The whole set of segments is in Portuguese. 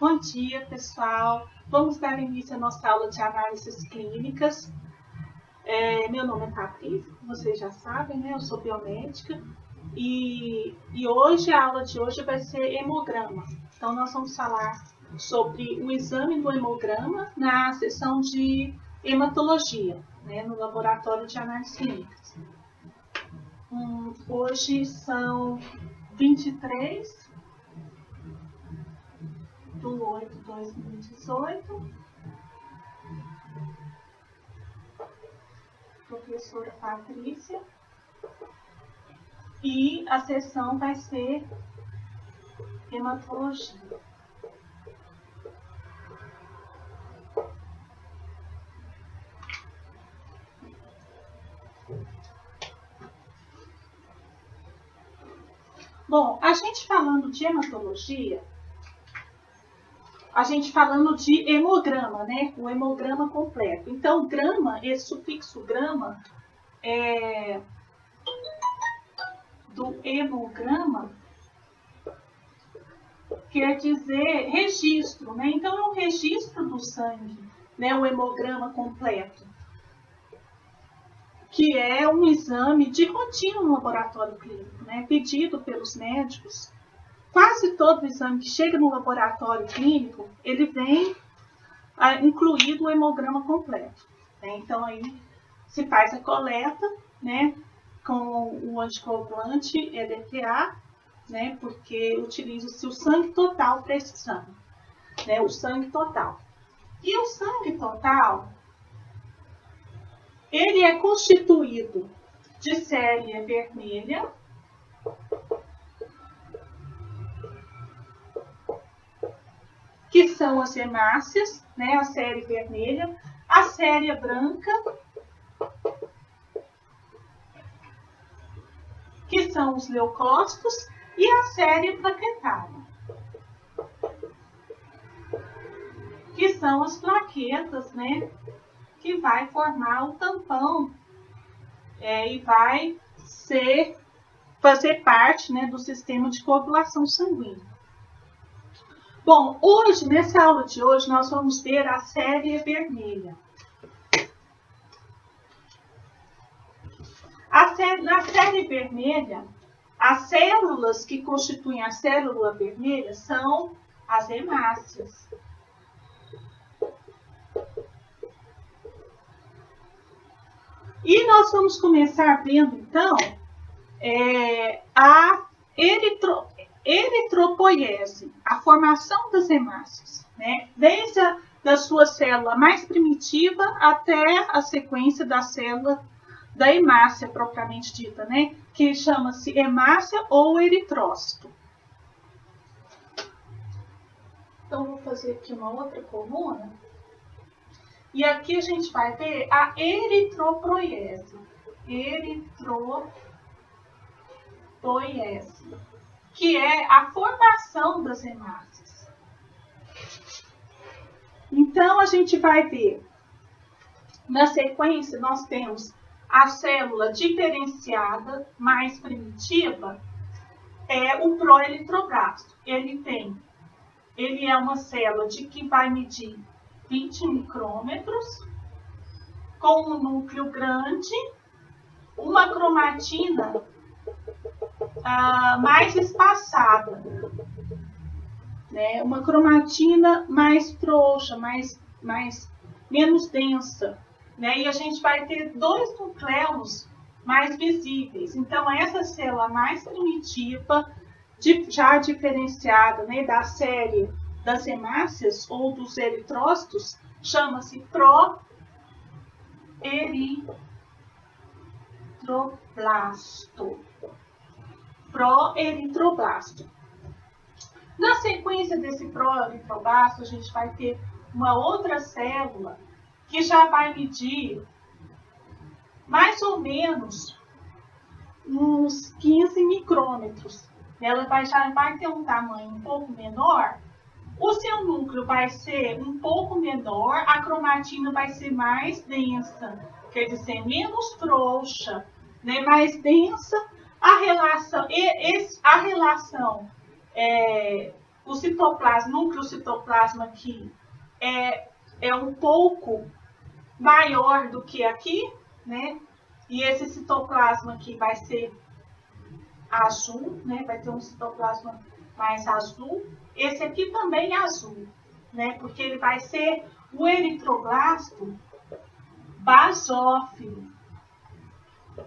Bom dia, pessoal. Vamos dar início à nossa aula de análises clínicas. Meu nome é Patrícia, como vocês já sabem, né? Eu sou biomédica e hoje a aula de hoje vai ser hemograma. Então, nós vamos falar sobre o exame do hemograma na seção de hematologia, né? No laboratório de análises clínicas. Hoje são 23 de 8 de 2018. Professora Patrícia. E a sessão vai ser hematologia. Bom, a gente falando de hematologia, a gente falando de hemograma, né? O hemograma completo. Então, grama, esse sufixo grama do hemograma quer dizer registro, né? Então, é um registro do sangue, né? O hemograma completo, que é um exame de rotina no laboratório clínico, né? Pedido pelos médicos. Quase todo exame que chega no laboratório clínico, ele vem incluído o hemograma completo, né? Então, aí se faz a coleta, né, com o anticoagulante EDTA, né, porque utiliza-se o sangue total para esse exame, né, o sangue total. E o sangue total, ele é constituído de série vermelha, que são as hemácias, né, a série vermelha, a série branca, que são os leucócitos, e a série plaquetária, que são as plaquetas, né, que vai formar o tampão e vai fazer parte, né, do sistema de coagulação sanguínea. Bom, hoje, nessa aula de hoje, nós vamos ver a série vermelha. Na série vermelha, as células que constituem a célula vermelha são as hemácias. E nós vamos começar vendo, então, a eritropoiese, a formação das hemácias, né? Desde a sua célula mais primitiva até a sequência da célula da hemácia propriamente dita, né? Que chama-se hemácia ou eritrócito. Então, vou fazer aqui uma outra coluna. E aqui a gente vai ver a eritropoiese. Eritropoiese, que é a formação das hemácias. Então, a gente vai ver, na sequência, nós temos a célula diferenciada, mais primitiva, é o proeritroblasto. Ele é uma célula que vai medir 20 micrômetros, com um núcleo grande, uma cromatina mais espaçada, né? Uma cromatina mais frouxa, menos densa, né? E a gente vai ter dois nucleus mais visíveis. Então, essa célula mais primitiva, já diferenciada, né, da série das hemácias ou dos eritrócitos, chama-se proeritroblasto. Na sequência desse proeritroblasto, a gente vai ter uma outra célula que já vai medir mais ou menos uns 15 micrômetros. Ela já vai ter um tamanho um pouco menor. O seu núcleo vai ser um pouco menor, a cromatina vai ser mais densa, quer dizer, menos frouxa, né, mais densa. A relação o citoplasma, núcleo citoplasma aqui é um pouco maior do que aqui, né? E esse citoplasma aqui vai ser azul, né? Vai ter um citoplasma mais azul. Esse aqui também é azul, né? Porque ele vai ser o eritroblasto basófilo.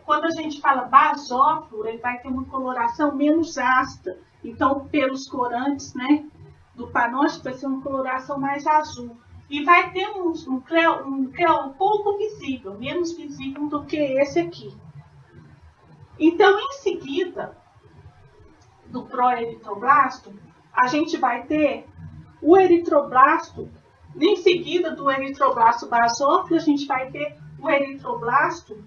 Quando a gente fala basófilo, ele vai ter uma coloração menos ácida. Então, pelos corantes, né, do panótipo, vai ser uma coloração mais azul. E vai ter um cleo um pouco visível, menos visível do que esse aqui. Então, em seguida do proeritroblasto, a gente vai ter o eritroblasto. Em seguida do eritroblasto basófilo, a gente vai ter o eritroblasto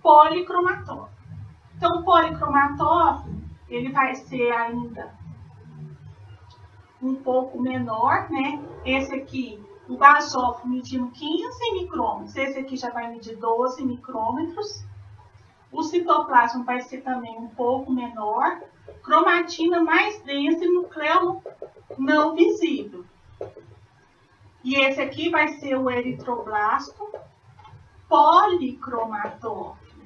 policromatófilo. Então, o policromatófilo, ele vai ser ainda um pouco menor, né? Esse aqui, o basófilo, medindo 15 micrômetros. Esse aqui já vai medir 12 micrômetros. O citoplasma vai ser também um pouco menor. Cromatina mais densa e núcleo não visível. E esse aqui vai ser o eritroblasto policromatófilo.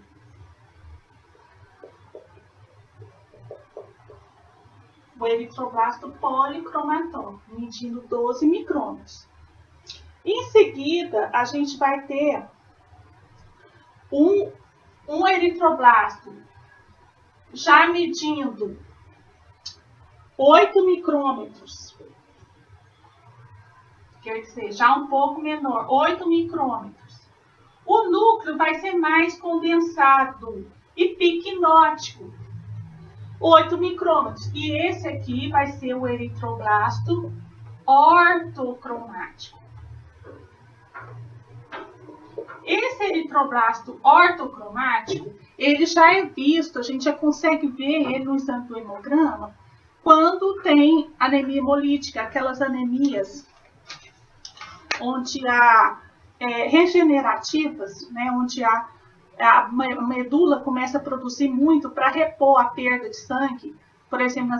O eritroblasto policromatófilo, medindo 12 micrômetros. Em seguida, a gente vai ter um eritroblasto já medindo 8 micrômetros. Quer dizer, já um pouco menor, 8 micrômetros. O núcleo vai ser mais condensado e piquinótico, 8 micrômetros. E esse aqui vai ser o eritroblasto ortocromático. Esse eritroblasto ortocromático, ele já é visto, a gente já consegue ver ele no exame do hemograma, quando tem anemia hemolítica, aquelas anemias onde há regenerativas, né, onde a medula começa a produzir muito para repor a perda de sangue, por exemplo,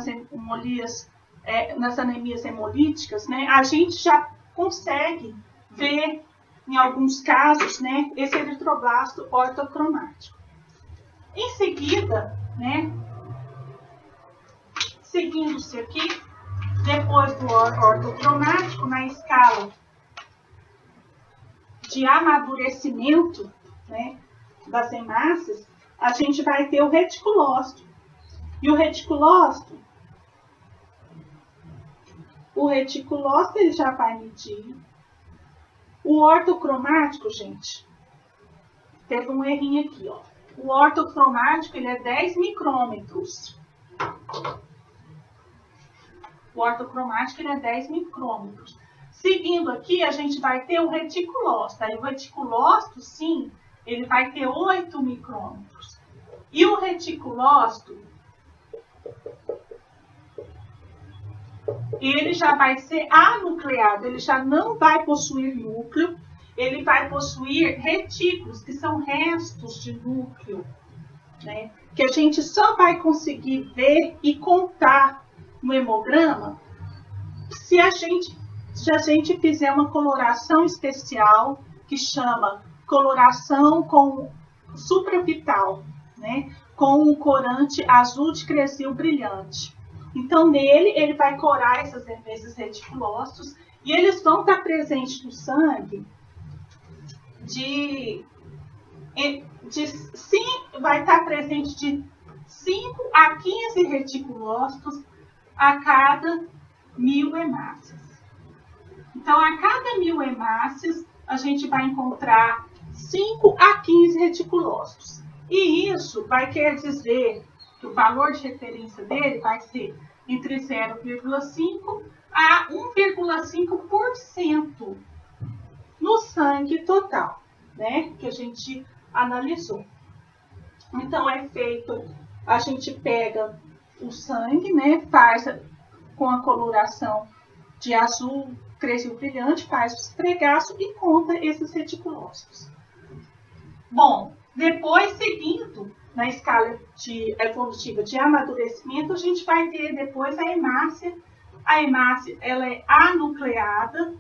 nas anemias hemolíticas, né, a gente já consegue ver, em alguns casos, né, esse eritroblasto ortocromático. Em seguida, né, seguindo-se aqui, depois do ortocromático, na escala de amadurecimento, né, das hemácias, a gente vai ter o reticulócito. E o reticulócito ele já vai medir. O ortocromático, gente, teve um errinho aqui, ó. O ortocromático, ele é 10 micrômetros. O ortocromático, ele é 10 micrômetros. Seguindo aqui, a gente vai ter o reticulócito. Aí o reticulócito, sim, ele vai ter 8 micrômetros. E o reticulócito, ele já vai ser anucleado, ele já não vai possuir núcleo, ele vai possuir retículos, que são restos de núcleo, né? Que a gente só vai conseguir ver e contar no hemograma se a gente fizer uma coloração especial, que chama coloração com supravital, né? Com um corante azul de cresil brilhante. Então, nele, ele vai corar esses reticulócitos e eles vão estar presentes no sangue vai estar presente de 5 a 15 reticulócitos a cada 1000 hemácias. Então, a cada 1000 hemácias, a gente vai encontrar 5 a 15 reticulócitos. E isso vai querer dizer que o valor de referência dele vai ser entre 0,5 a 1,5% no sangue total, né, que a gente analisou. Então, é feito, a gente pega o sangue, né, faz com a coloração de azul, cresil brilhante, faz o esfregaço e conta esses reticulócitos. Bom, depois, seguindo na escala evolutiva de amadurecimento, a gente vai ter depois a hemácia A hemácia, ela é anucleada,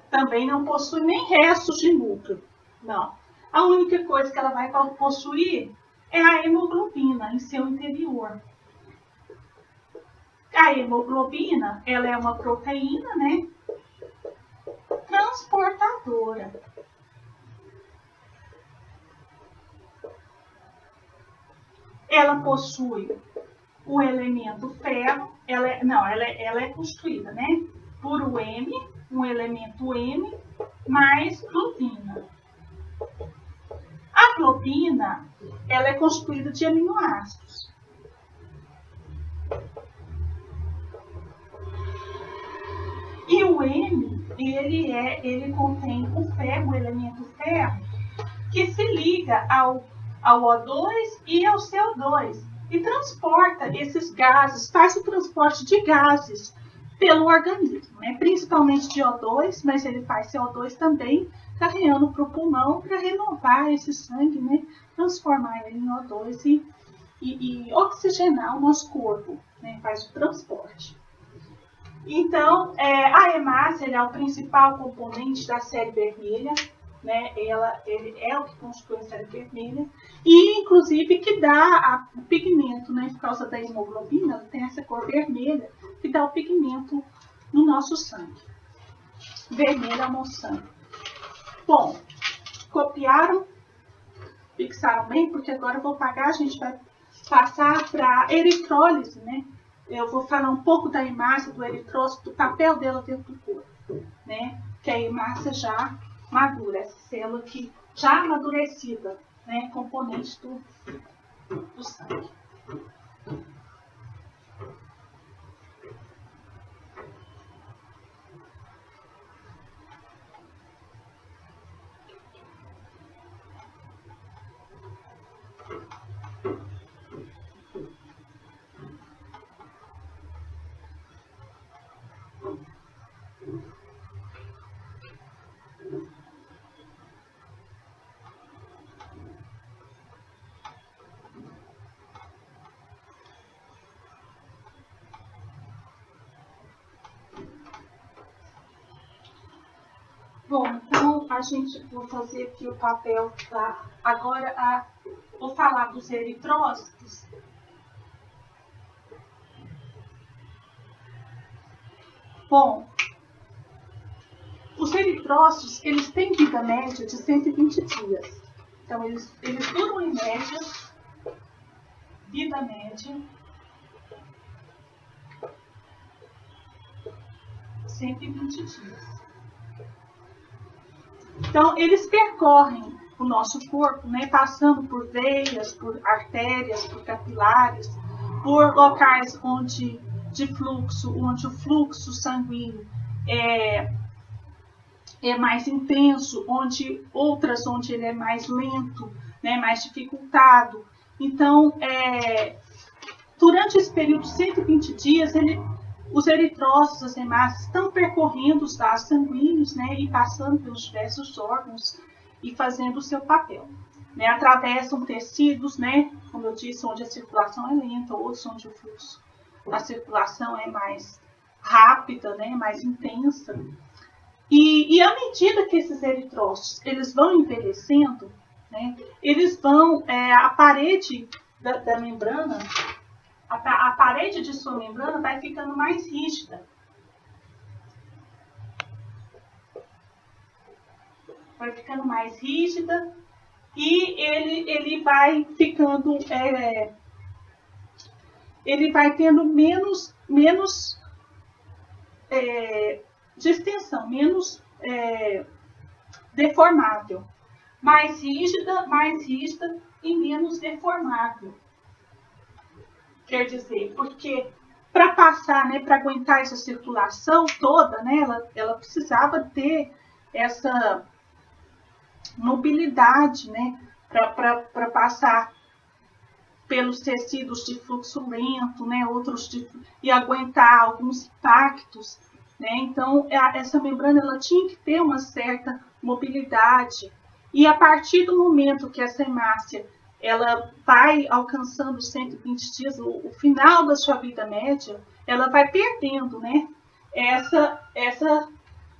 também não possui nem restos de núcleo, não. A única coisa que ela vai possuir é a hemoglobina em seu interior. A hemoglobina, ela é uma proteína, né, transportadora. Ela possui o elemento ferro, ela é constituída, né, por o M, um elemento M, mais globina. A globina, ela é constituída de aminoácidos. E o M, ele contém o ferro, o elemento ferro, que se liga ao O2 e ao CO2 e transporta esses gases, faz o transporte de gases pelo organismo, né? Principalmente de O2, mas ele faz CO2 também, carregando para o pulmão para renovar esse sangue, né? Transformar ele em O2 e oxigenar o nosso corpo, né? Faz o transporte. Então, a hemácia é o principal componente da série vermelha, né? Ele é o que constitui a série vermelha e, inclusive, que dá o pigmento, né? Por causa da hemoglobina, tem essa cor vermelha que dá o pigmento no nosso sangue. Vermelho é o nosso sangue. Bom, copiaram, fixaram bem, porque agora eu vou pagar, a gente vai passar para a eritrólise, né? Eu vou falar um pouco da hemácia, do eritrócito, do papel dela dentro do corpo, né? Que é a hemácia já madura, essa célula que já amadurecida, né? Componente do sangue. Bom, então vou fazer aqui o papel tá? Agora vou falar dos eritrócitos. Bom, os eritrócitos, eles têm vida média de 120 dias. Então, eles duram em média, vida média, 120 dias. Então, eles percorrem o nosso corpo, né, passando por veias, por artérias, por capilares, por locais onde o fluxo sanguíneo é mais intenso, onde ele é mais lento, né, mais dificultado. Então, durante esse período de 120 dias, os eritrócitos, as hemácias, estão percorrendo os vasos sanguíneos, né, e passando pelos diversos órgãos e fazendo o seu papel. Né, atravessam tecidos, né, como eu disse, onde a circulação é lenta, outros onde o fluxo, a circulação é mais rápida, né, mais intensa. E à medida que esses eritrócitos eles vão envelhecendo, né, eles vão, a parede da membrana, a parede de sua membrana vai ficando mais rígida. Vai ficando mais rígida e ele vai ficando, ele vai tendo menos de extensão, menos deformável. Mais rígida e menos deformável. Quer dizer, porque para passar, né, para aguentar essa circulação toda, né, ela precisava ter essa mobilidade, né, para passar pelos tecidos de fluxo lento, né, e aguentar alguns impactos, né. Então, essa membrana ela tinha que ter uma certa mobilidade. E a partir do momento que essa hemácia ela vai alcançando 120 dias, o final da sua vida média, ela vai perdendo, né, essa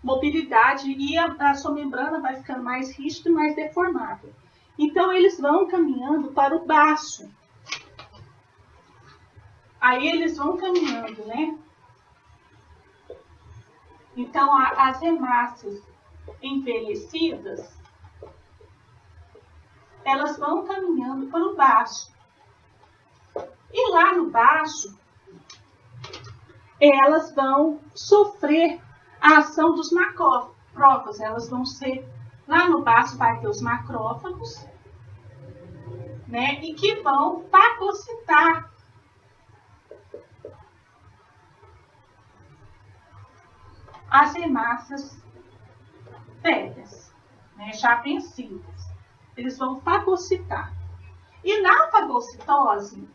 mobilidade e a sua membrana vai ficando mais rígida e mais deformável. Então, eles vão caminhando para o baço. Aí eles vão caminhando, né? Então, as hemácias envelhecidas, elas vão caminhando para o baço. E lá no baço, elas vão sofrer a ação dos macrófagos. Elas vão ser, lá no baço vai ter os macrófagos, né? E que vão fagocitar as hemácias velhas, né, já vencidas. Eles vão fagocitar. E na fagocitose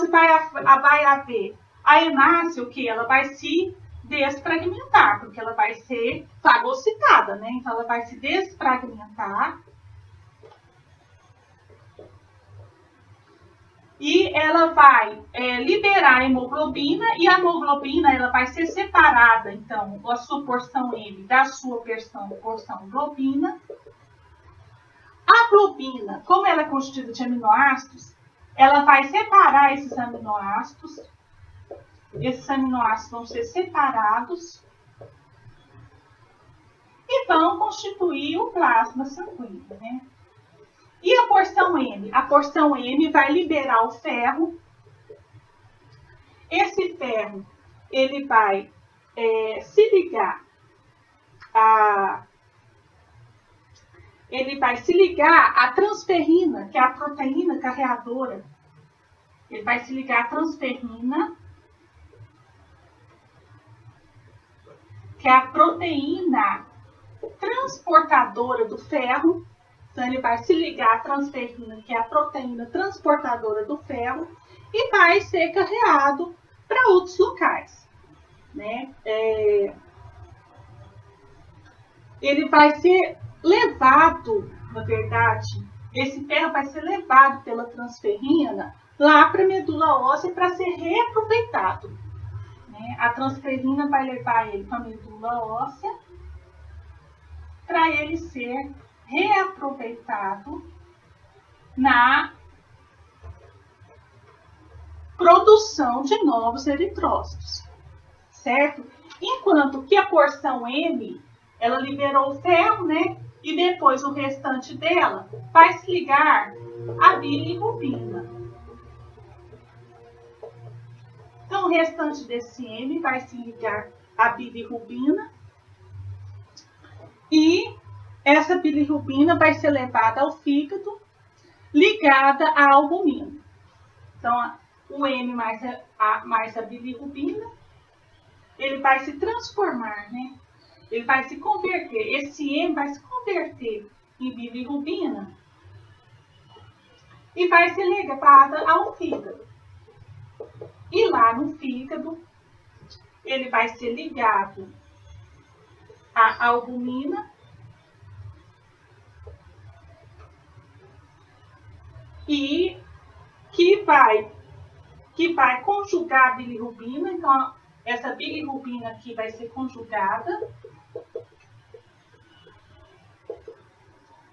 vai haver a hemácia, o que? Ela vai se desfragmentar, porque ela vai ser fagocitada, né? Então, ela vai se desfragmentar. E ela vai liberar a hemoglobina, e a hemoglobina ela vai ser separada, então, a sua porção M da sua porção globina. A globina, como ela é constituída de aminoácidos, ela vai separar esses aminoácidos. Esses aminoácidos vão ser separados e vão constituir o plasma sanguíneo, né? E a porção M? A porção M vai liberar o ferro. Esse ferro, ele vai se ligar à transferrina, que é a proteína carreadora. Ele vai se ligar à transferrina, que é a proteína transportadora do ferro. Então, ele vai se ligar à transferrina, que é a proteína transportadora do ferro, e vai ser carreado para outros locais, né? Ele vai ser levado, na verdade, esse ferro vai ser levado pela transferrina lá para a medula óssea para ser reaproveitado, né? A transferrina vai levar ele para a medula óssea para ele ser reaproveitado na produção de novos eritrócitos, certo? Enquanto que a porção M, ela liberou o ferro, né? E depois o restante dela vai se ligar à bilirrubina. Então, o restante desse M vai se ligar à bilirrubina e essa bilirrubina vai ser levada ao fígado, ligada à albumina. Então, o M mais a bilirrubina, ele vai se transformar, né? Ele vai se converter, esse M vai se converter em bilirrubina e vai ser ligada ao fígado. E lá no fígado, ele vai ser ligado à albumina e que vai conjugar a bilirrubina. Então, essa bilirrubina aqui vai ser conjugada,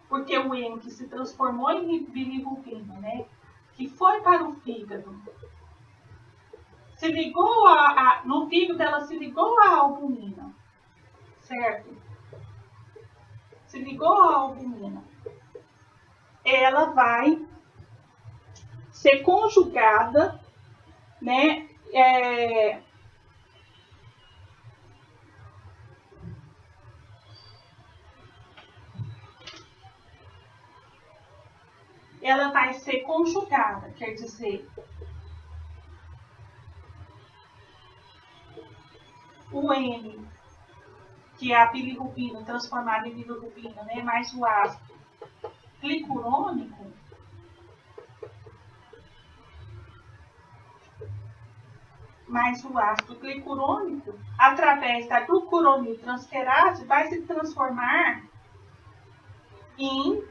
porque o M que se transformou em bilirrubina, né, que foi para o fígado, se ligou no fígado, ela se ligou à albumina, certo? Se ligou à albumina. Ela vai ser conjugada, né? Ela vai ser conjugada, quer dizer, o M, que é a bilirrubina transformada em bilirrubina, né? Mais o ácido glicurônico, através da glucuroniltransferase, vai se transformar em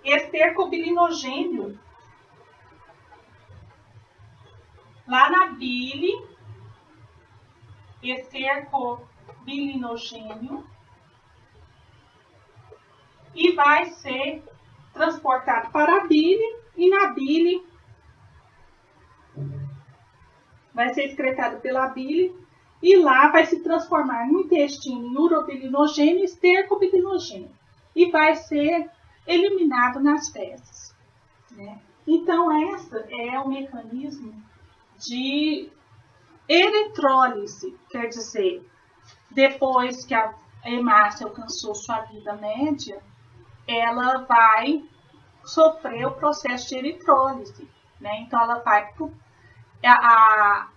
estercobilinogênio lá na bile, estercobilinogênio, e vai ser transportado para a bile, e na bile vai ser excretado pela bile, e lá vai se transformar no intestino em urobilinogênio e estercobilinogênio, e vai ser eliminado nas fezes, né? Então, esse é o mecanismo de eritrólise, quer dizer, depois que a hemácia alcançou sua vida média, ela vai sofrer o processo de eritrólise, né? Então, ela vai a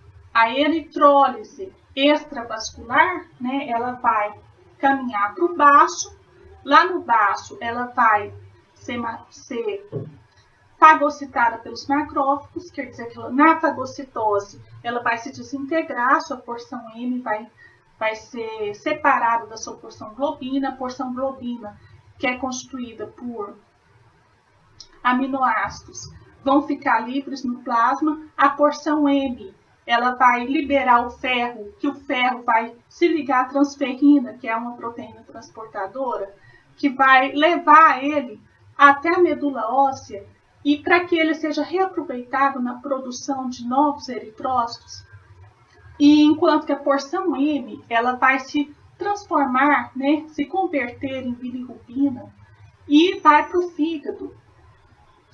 eritrólise extravascular, né? Ela vai caminhar para o baço. Lá no baço, ela vai ser fagocitada pelos macrófagos, quer dizer que na fagocitose ela vai se desintegrar, sua porção M vai ser separada da sua porção globina. A porção globina, que é constituída por aminoácidos, vão ficar livres no plasma. A porção M, ela vai liberar o ferro, que o ferro vai se ligar à transferrina, que é uma proteína transportadora, que vai levar ele até a medula óssea, e para que ele seja reaproveitado na produção de novos eritrócitos. E enquanto que a porção M, ela vai se transformar, né, se converter em bilirrubina e vai para o fígado.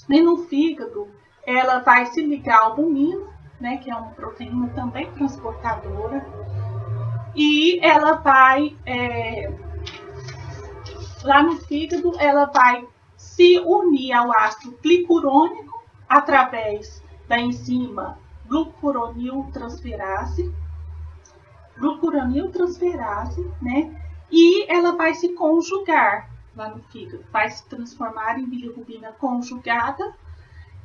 E no fígado, ela vai se ligar ao albumina, né, que é uma proteína também transportadora, e ela vai, lá no fígado, ela vai se unir ao ácido glicurônico através da enzima glucuroniltransferase, né? E ela vai se conjugar lá no fígado, vai se transformar em bilirrubina conjugada,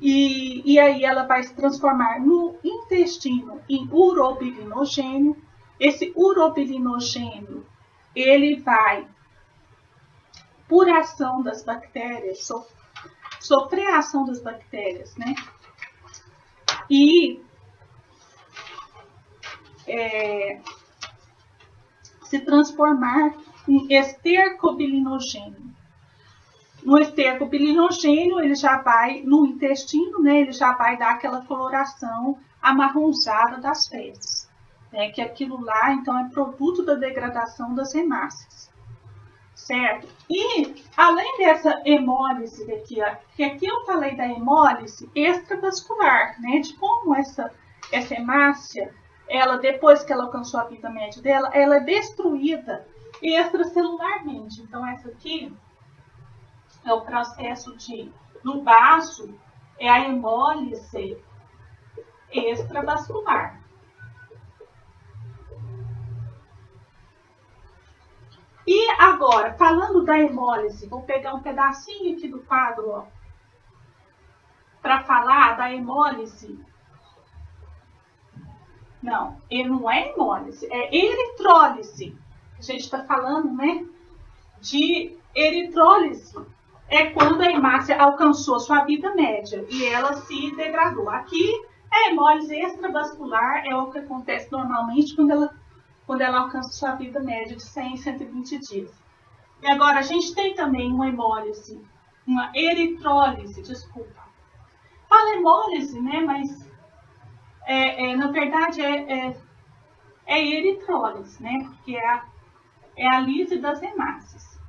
e aí ela vai se transformar no intestino em urobilinogênio. Esse urobilinogênio, ele vai, por ação das bactérias, sofrer a ação das bactérias, né? E se transformar em estercobilinogênio. No estercobilinogênio, ele já vai, no intestino, né, ele já vai dar aquela coloração amarronzada das fezes, né, que aquilo lá, então, é produto da degradação das hemácias. Certo? E, além dessa hemólise daqui, ó, que aqui eu falei da hemólise extravascular, né, de como essa hemácia, ela, depois que ela alcançou a vida média dela, ela é destruída extracelularmente. Então, essa aqui é o processo no baço, é a hemólise extravascular. E agora, falando da hemólise, vou pegar um pedacinho aqui do quadro para falar da hemólise. Não, ele não é hemólise, é eritrólise. A gente está falando, né, de eritrólise. É quando a hemácia alcançou sua vida média e ela se degradou. Aqui, a hemólise extravascular é o que acontece normalmente quando ela alcança sua vida média de 100 a 120 dias. E agora, a gente tem também uma hemólise, uma eritrólise, desculpa. Fala hemólise, né, mas na verdade é eritrólise, né, porque é a lise das hemácias.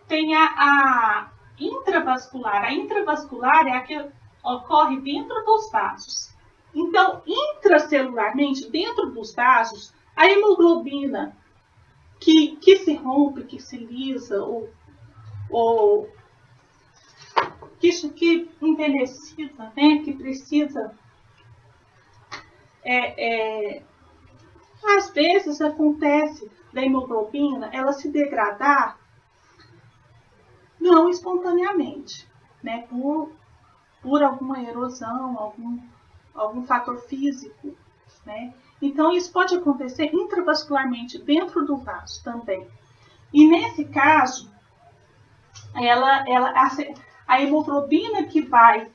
Tem a intravascular. A intravascular é a que ocorre dentro dos vasos. Então, intracelularmente, dentro dos vasos, a hemoglobina que se rompe, que se lisa, ou que envelhecida, né, que precisa, às vezes acontece da hemoglobina ela se degradar não espontaneamente, né, por alguma erosão, algum fator físico, né? Então, isso pode acontecer intravascularmente dentro do vaso também. E nesse caso, a hemoglobina que vai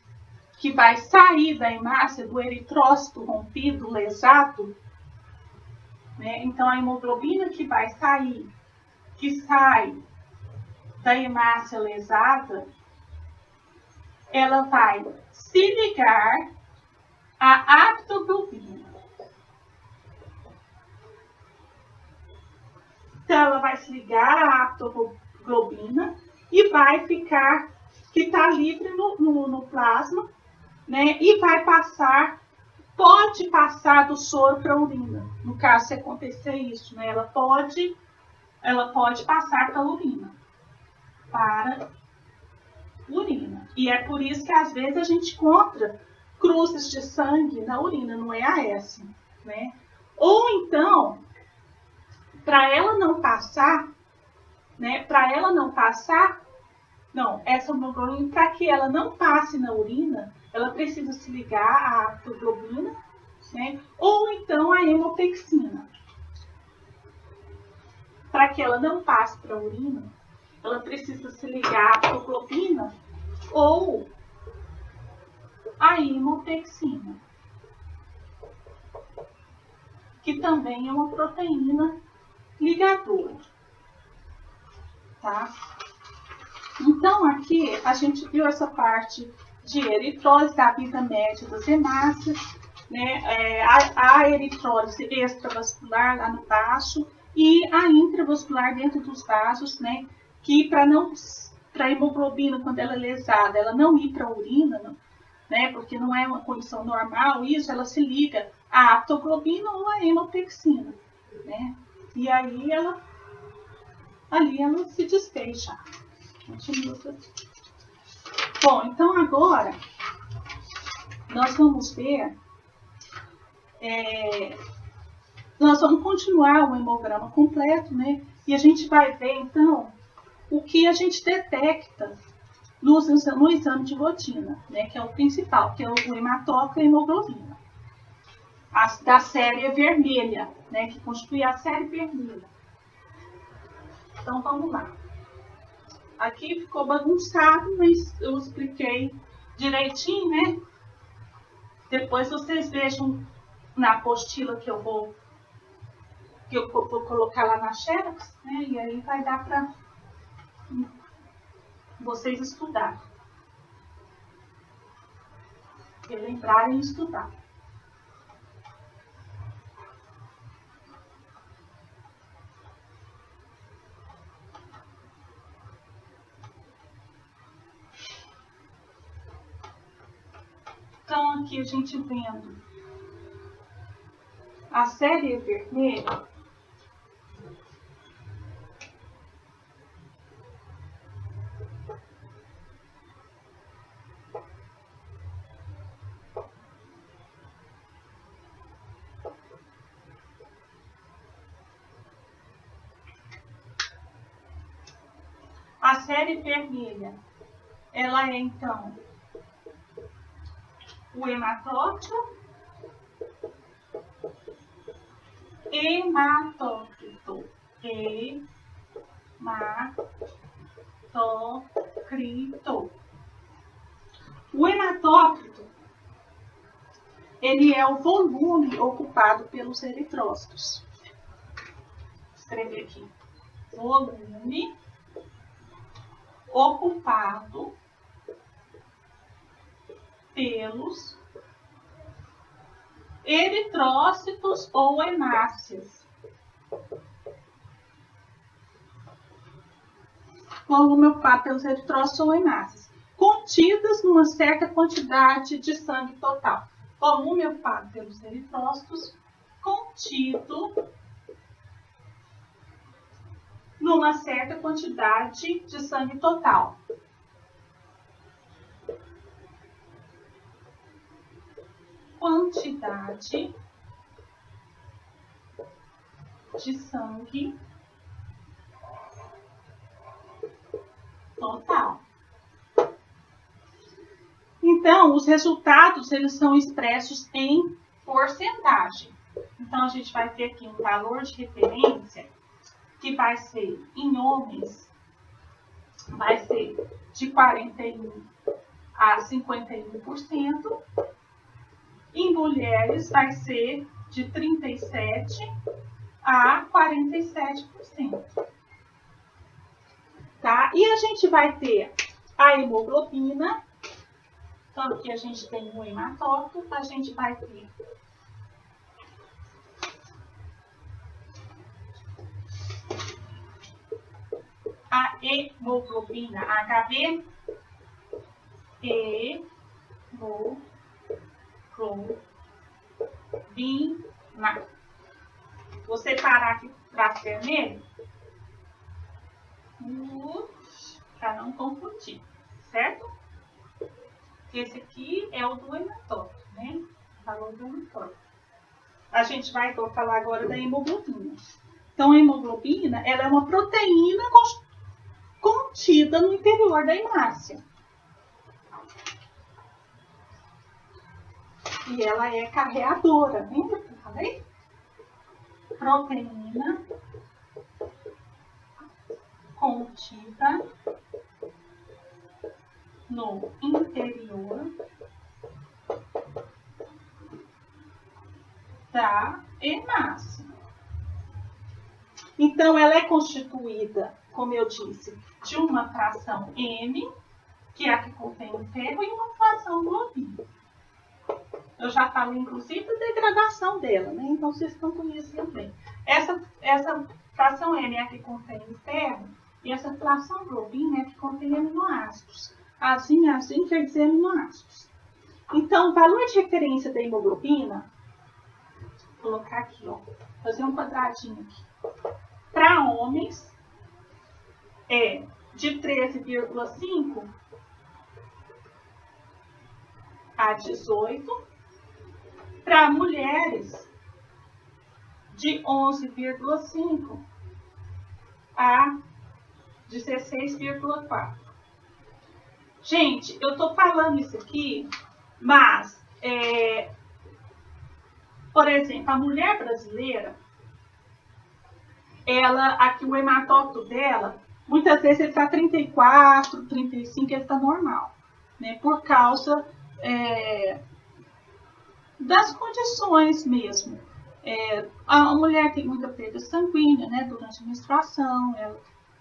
sair da hemácia, do eritrócito rompido, lesado, né? Então, a hemoglobina que sai da hemácia lesada, ela vai se ligar à aptoglobina. Então, ela vai se ligar à aptoglobina e vai ficar, que está livre no plasma, né? E pode passar do soro para a urina. No caso, se acontecer isso, né? Ela pode passar para a urina. E é por isso que às vezes a gente encontra cruzes de sangue na urina, no EAS, né? Ou então, para ela não passar, essa hemoglobina, para que ela não passe na urina, ela precisa se ligar à aptoglobina, né? Ou então a hemopexina. Para que ela não passe para a urina, ela precisa se ligar à aptoglobina ou a hemopexina, que também é uma proteína ligadora, tá? Então, aqui a gente viu essa parte de eritrólise da vida média das hemácias, né? A eritrólise extravascular lá no baixo e a intravascular dentro dos vasos, né? Que para a hemoglobina, quando ela é lesada, ela não ir para a urina, né? Porque não é uma condição normal isso, ela se liga à aptoglobina ou à hemopexina, né? E aí ela se desfecha. Bom, então agora nós vamos ver, nós vamos continuar o hemograma completo, né? E a gente vai ver então o que a gente detecta no exame de rotina, né? Que é o principal, que é o hematócrito e a hemoglobina. Da série vermelha, né? Que constitui a série vermelha. Então vamos lá. Aqui ficou bagunçado, mas eu expliquei direitinho, né? Depois vocês vejam na apostila que eu vou colocar lá na Xerox, né? E aí vai dar para vocês estudarem. E lembrarem de estudar. Então, aqui a gente vendo a série vermelha, ela é então o hematócrito, O hematócrito, ele é o volume ocupado pelos eritrócitos. Vou escrever aqui. Volume ocupado pelos eritrócitos ou hemácias. Volume ocupado pelos eritrócitos ou hemácias, contidas numa certa quantidade de sangue total. Volume ocupado pelos eritrócitos, contido numa certa quantidade de sangue total. Quantidade de sangue total. Então, os resultados, eles são expressos em porcentagem. Então, a gente vai ter aqui um valor de referência que vai ser em homens vai ser de 41% a 51%. Em mulheres vai ser de 37% a 47%. Tá? E a gente vai ter a hemoglobina. Então, aqui a gente tem o hematócrito, a gente vai ter a hemoglobina HB, hemoglobina. Vou separar aqui o traço vermelho para não confundir, certo? Esse aqui é o do hematócrito, né? O valor do hematócrito. A gente vai falar agora da hemoglobina. Então, a hemoglobina, ela é uma proteína contida no interior da hemácia. E ela é carreadora, lembra que eu falei? Proteína contida no interior da hemácia. Então, ela é constituída, como eu disse, de uma fração M, que é a que contém o ferro, e uma fração globina. Eu já falei, inclusive, da degradação dela, né? Então, vocês estão conhecendo bem. Essa fração M é a que contém o ferro, e essa fração globina é a que contém aminoácidos. Assim quer dizer aminoácidos. Então, o valor de referência da hemoglobina, vou colocar aqui, ó, fazer um quadradinho aqui. Para homens, é de 13,5 a 18. Para mulheres, de 11,5 a 16,4. Gente, eu estou falando isso aqui, mas, por exemplo, a mulher brasileira, aqui o hematócrito dela, muitas vezes ele está 34, 35, ele está normal, né? Por causa das condições mesmo. A mulher tem muita perda sanguínea, né? Durante a menstruação,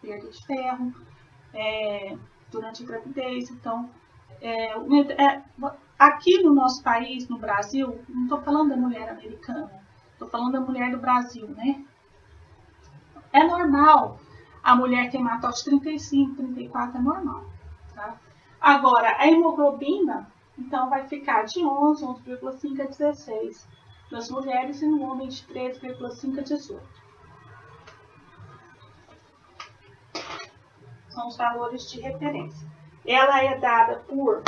perda de ferro, durante a gravidez. Então, aqui no nosso país, no Brasil, não estou falando da mulher americana, estou falando da mulher do Brasil, né? É normal a mulher ter hematócrito 35, 34, é normal. Tá? Agora, a hemoglobina, então, vai ficar de 11, 11,5 a 16 nas mulheres e no homem de 13,5 a 18. São os valores de referência. Ela é dada por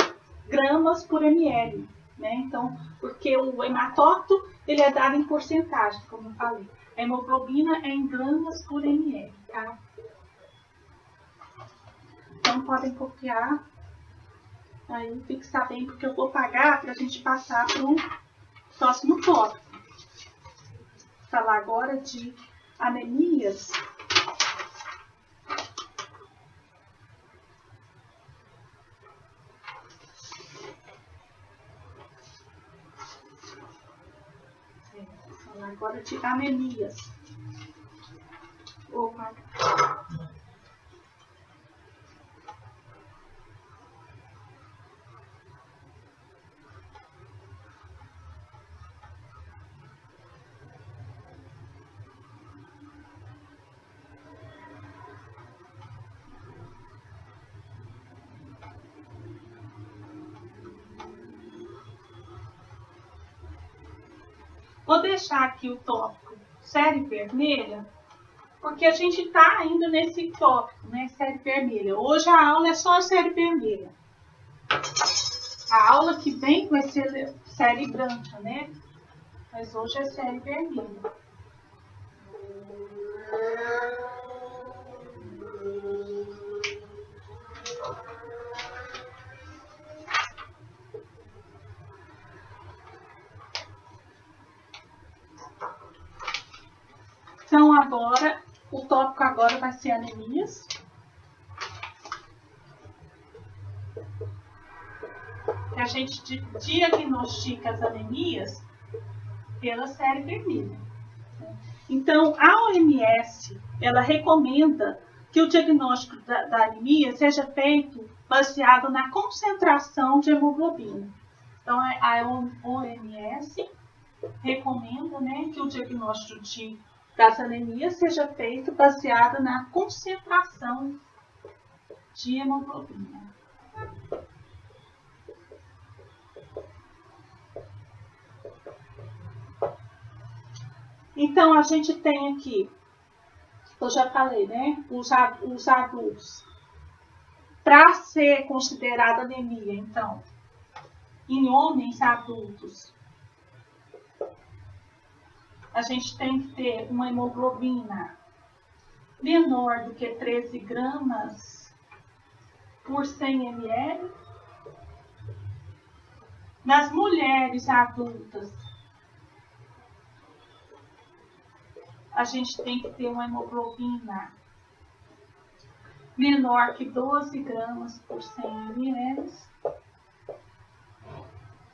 gramas por ml, né? Então, porque o hematócrito, ele é dado em porcentagem, como eu falei. A hemoglobina é em gramas por ml, tá? Então, podem copiar. Aí, fixar bem, porque eu vou pagar para a gente passar para o próximo tópico. Falar agora de anemias. Falar agora de anemias. Opa. Vou deixar aqui o tópico série vermelha, porque a gente está ainda nesse tópico, né? Série vermelha. Hoje a aula é só a série vermelha. A aula que vem vai ser série branca, né? Mas hoje é série vermelha. Então, agora, o tópico agora vai ser anemias. a gente diagnostica as anemias pela série vermelha. Então, a OMS, ela recomenda que o diagnóstico da anemia seja feito baseado na concentração de hemoglobina. Então, a OMS recomenda, né, que o diagnóstico das anemias seja feito baseado na concentração de hemoglobina. Então, a gente tem aqui, eu já falei, né, os adultos. Para ser considerada anemia, então, em homens adultos, a gente tem que ter uma hemoglobina menor do que 13 gramas por 100 ml. Nas mulheres adultas, a gente tem que ter uma hemoglobina menor que 12 gramas por 100 ml.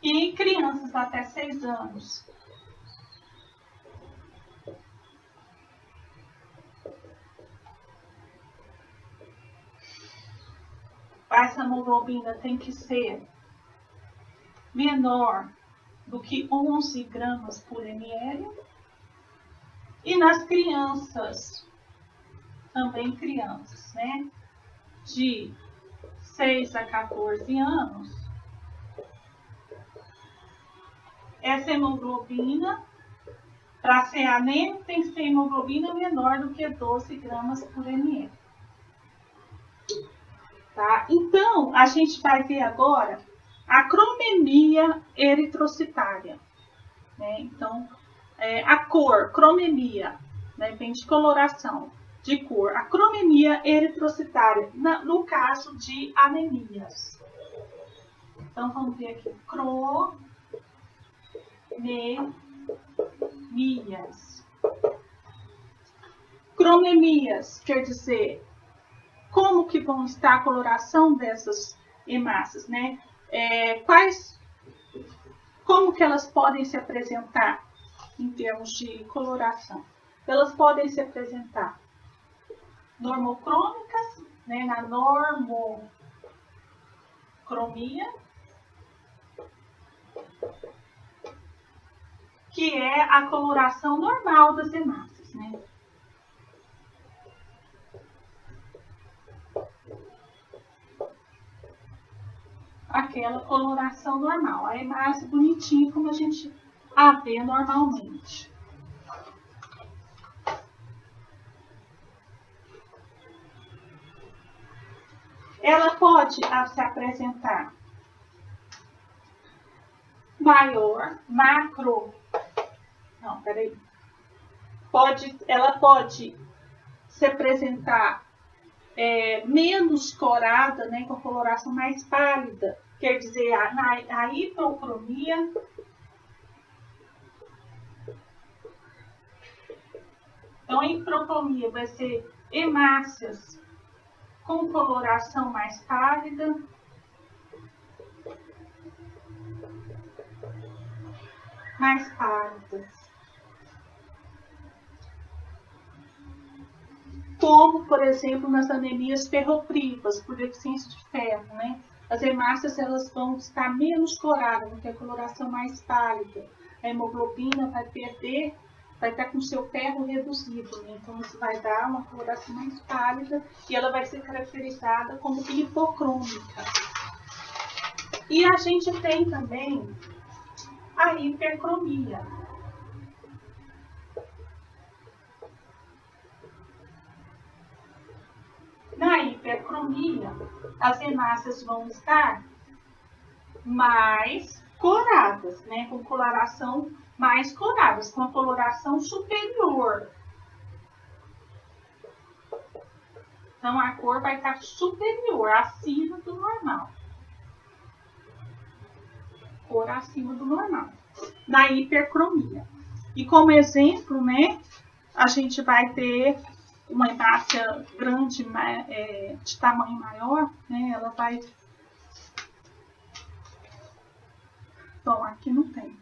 E em crianças até 6 anos, essa hemoglobina tem que ser menor do que 11 gramas por ml. E nas crianças, também crianças, né, de 6 a 14 anos, essa hemoglobina, para ser anêmico, tem que ser hemoglobina menor do que 12 gramas por ml. Tá? Então, a gente vai ver agora a cromemia eritrocitária. Né? Então, a cor, cromemia, né? Vem de coloração, de cor. A cromemia eritrocitária, no caso de anemias. Então, vamos ver aqui. Cromemias. Cromemias quer dizer como que vão estar a coloração dessas hemácias, né? Como que elas podem se apresentar em termos de coloração? Elas podem se apresentar normocrômicas, né, na normocromia, que é a coloração normal das hemácias, né? Aquela coloração normal, a hemácia bonitinha como a gente a vê normalmente. Ela pode se apresentar maior, ela pode se apresentar menos corada, né, com a coloração mais pálida, quer dizer, a hipocromia. Então, a hipocromia vai ser hemácias com coloração mais pálida. Mais pálidas. Como, por exemplo, nas anemias ferroprivas, por deficiência de ferro, né? As hemácias elas vão estar menos coloradas, vão ter a coloração mais pálida. A hemoglobina vai estar com seu ferro reduzido, né? Então isso vai dar uma coloração mais pálida e ela vai ser caracterizada como hipocrômica. E a gente tem também a hipercromia. Na hipercromia, as hemácias vão estar mais coloradas, né? Com coloração mais coloradas, com a coloração superior. Então, a cor vai estar superior, acima do normal. Cor acima do normal. Na hipercromia. E como exemplo, né? A gente vai ter uma hemácia grande, de tamanho maior, né? Ela vai Bom, aqui não tem.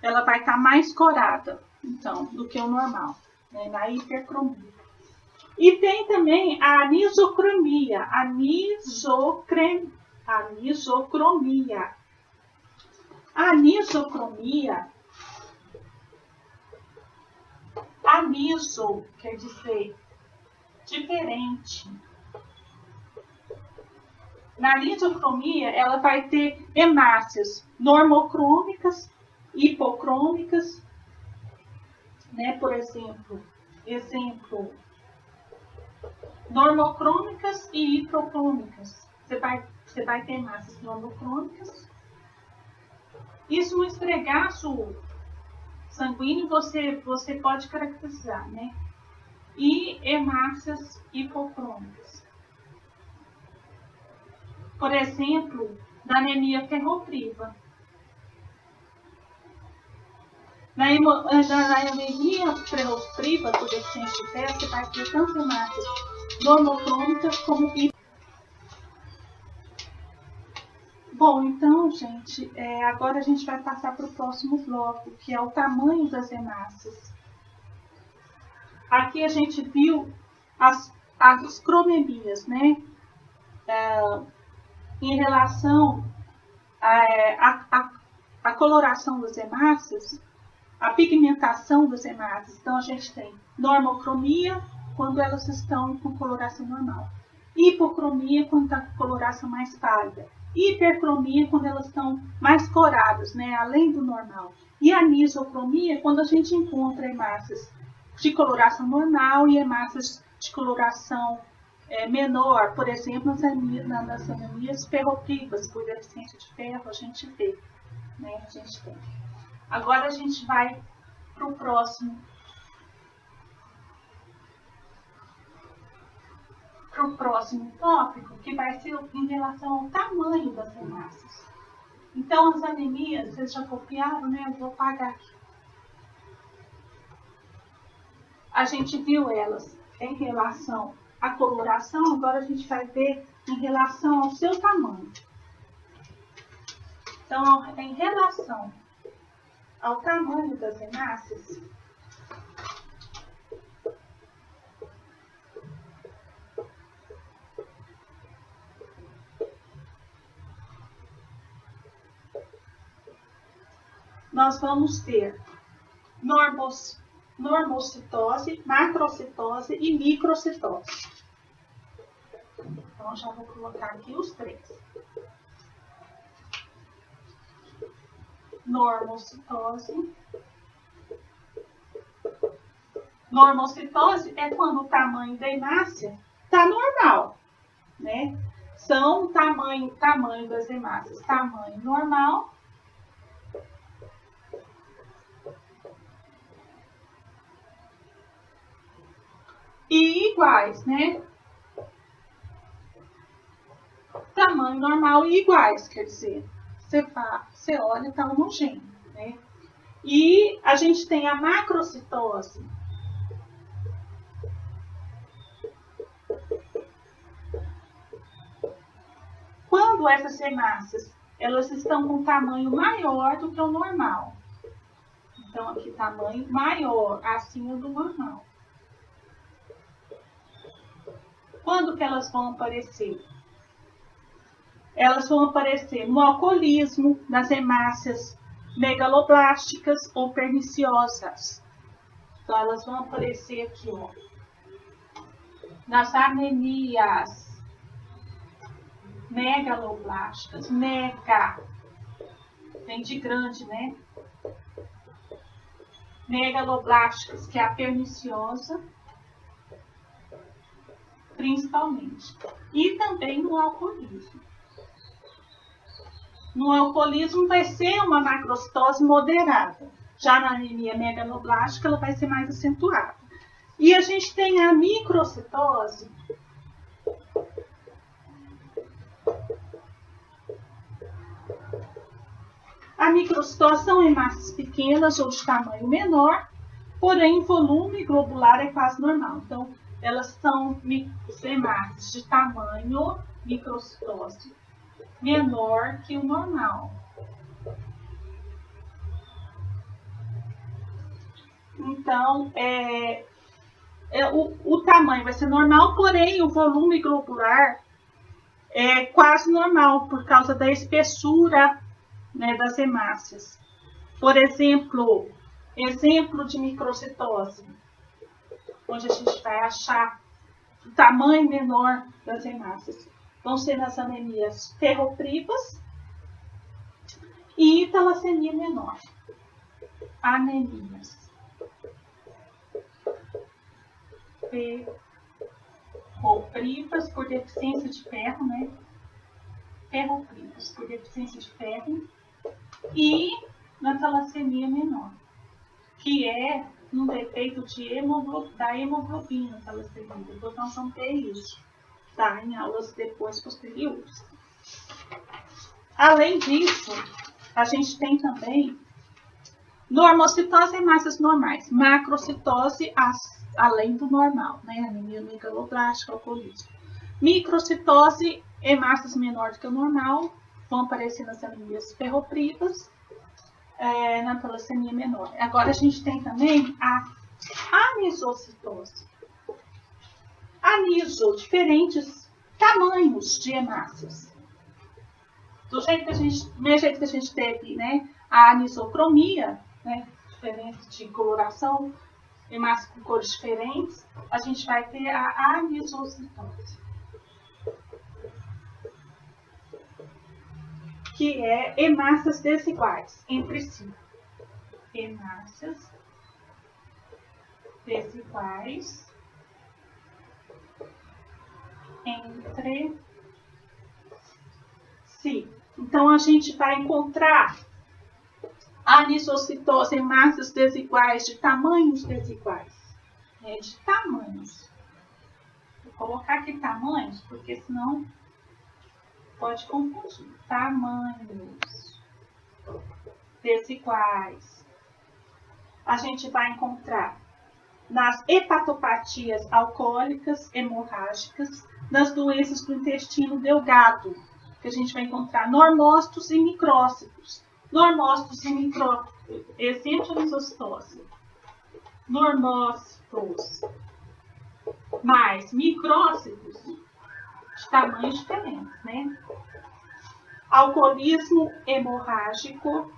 Ela vai estar mais corada, então, do que o normal, né, na hipercromia. E tem também a anisocromia. Anisocromia. A anisocromia, aniso quer dizer diferente. Na anisocromia, ela vai ter hemácias normocrômicas, hipocrômicas, né? Por exemplo, normocrômicas e hipocrômicas. Você vai ter hemácias normocrômicas. Isso no esfregaço sanguíneo você pode caracterizar, né? E hemácias hipocrômicas. Por exemplo, na anemia ferropriva. Na anemia ferropriva, por deficiência de ferro, você vai ter tanto hemácias normocrômicas como hipocrômicas. Bom, então, gente, agora a gente vai passar para o próximo bloco, que é o tamanho das hemácias. Aqui a gente viu as cromemias, né? Em relação à coloração das hemácias, a pigmentação das hemácias. Então, a gente tem normocromia, quando elas estão com coloração normal. Hipocromia, quando está com coloração mais pálida. Hipercromia, quando elas estão mais coradas, né, além do normal. E anisocromia, quando a gente encontra hemácias de coloração normal e hemácias de coloração menor. Por exemplo, nas anemias ferroprivas, por deficiência de ferro, a gente vê. Né, a gente tem. Agora a gente vai para o próximo tópico, que vai ser em relação ao tamanho das hemácias. Então, as anemias, vocês já copiaram, né? Eu vou apagar aqui. A gente viu elas em relação à coloração, agora a gente vai ver em relação ao seu tamanho. Então, em relação ao tamanho das hemácias, nós vamos ter normocitose, macrocitose e microcitose. Então, já vou colocar aqui os três. Normocitose. Normocitose é quando o tamanho da hemácia está normal, né? São tamanho das hemácias, tamanho normal. E iguais, né? Tamanho normal e iguais, quer dizer, você olha e está homogêneo, né? E a gente tem a macrocitose. Quando essas hemácias, elas estão com um tamanho maior do que o normal. Então, aqui, tamanho maior, acima do normal. Quando que elas vão aparecer? Elas vão aparecer no alcoolismo, nas hemácias megaloblásticas ou perniciosas. Então, elas vão aparecer aqui, ó, nas anemias megaloblásticas, vem de grande, né? Megaloblásticas, que é a perniciosa, principalmente. E também no alcoolismo. No alcoolismo vai ser uma macrocitose moderada. Já na anemia megaloblástica ela vai ser mais acentuada. E a gente tem a microcitose. A microcitose são hemácias pequenas ou de tamanho menor, porém o volume globular é quase normal. Então, elas são hemácias de tamanho microcitose menor que o normal. Então, o tamanho vai ser normal, porém o volume globular é quase normal por causa da espessura, né, das hemácias. Por exemplo de microcitose, onde a gente vai achar o tamanho menor das hemácias. Vão ser nas anemias ferroprivas e talassemia menor. Anemias ferroprivas por deficiência de ferro, né? Ferroprivas por deficiência de ferro e na talassemia menor, que é um defeito da hemoglobina talassemia. Depois nós vamos ter isso, tá? Em aulas depois posteriores. Além disso, a gente tem também normocitose em hemácias normais, macrocitose além do normal, né? Anemia megaloblástica, alcoolismo. Microcitose, hemácias menores que o normal, vão aparecer nas anemias ferroprivas, na talassemia menor. Agora a gente tem também a anisocitose. Diferentes tamanhos de hemácias. Do mesmo jeito que a gente teve, né, a anisocromia, né, diferente de coloração, hemácias com cores diferentes, a gente vai ter a anisocitose, que é hemácias desiguais entre si. Hemácias desiguais entre si. Então, a gente vai encontrar anisocitose, hemácias desiguais, de tamanhos desiguais. De tamanhos. Vou colocar aqui tamanhos, porque senão pode confundir. Tamanhos desiguais. A gente vai encontrar nas hepatopatias alcoólicas hemorrágicas, nas doenças do intestino delgado, que a gente vai encontrar normócitos e micrócitos. Normócitos e micrócitos, exemplo de anisocitose. Normócitos mais micrócitos de tamanhos diferentes, né? Alcoolismo hemorrágico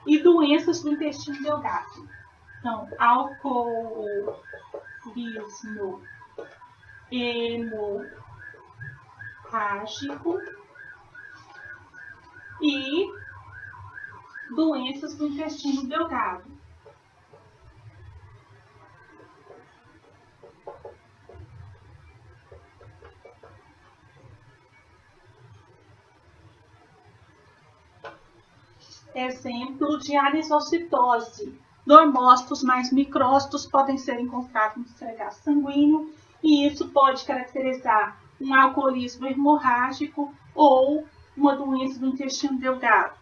e doenças do intestino delgado. Então, alcoolismo hemorrágico e doenças do intestino delgado. Exemplo de anisocitose. Normócitos mais micrócitos podem ser encontrados no esfregaço sanguíneo e isso pode caracterizar um alcoolismo hemorrágico ou uma doença do intestino delgado.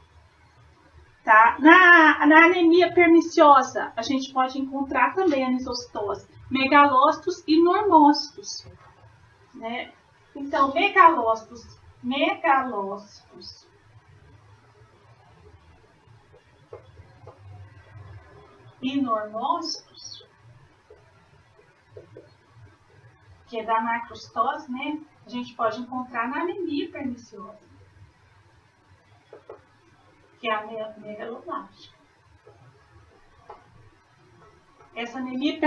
Tá? Na anemia perniciosa, a gente pode encontrar também anisocitose, megalócitos e normócitos. Né? Então, megalócitos e normócitos, que é da macrocitose, né? A gente pode encontrar na anemia perniciosa, que é a megaloblástica. Essa anemia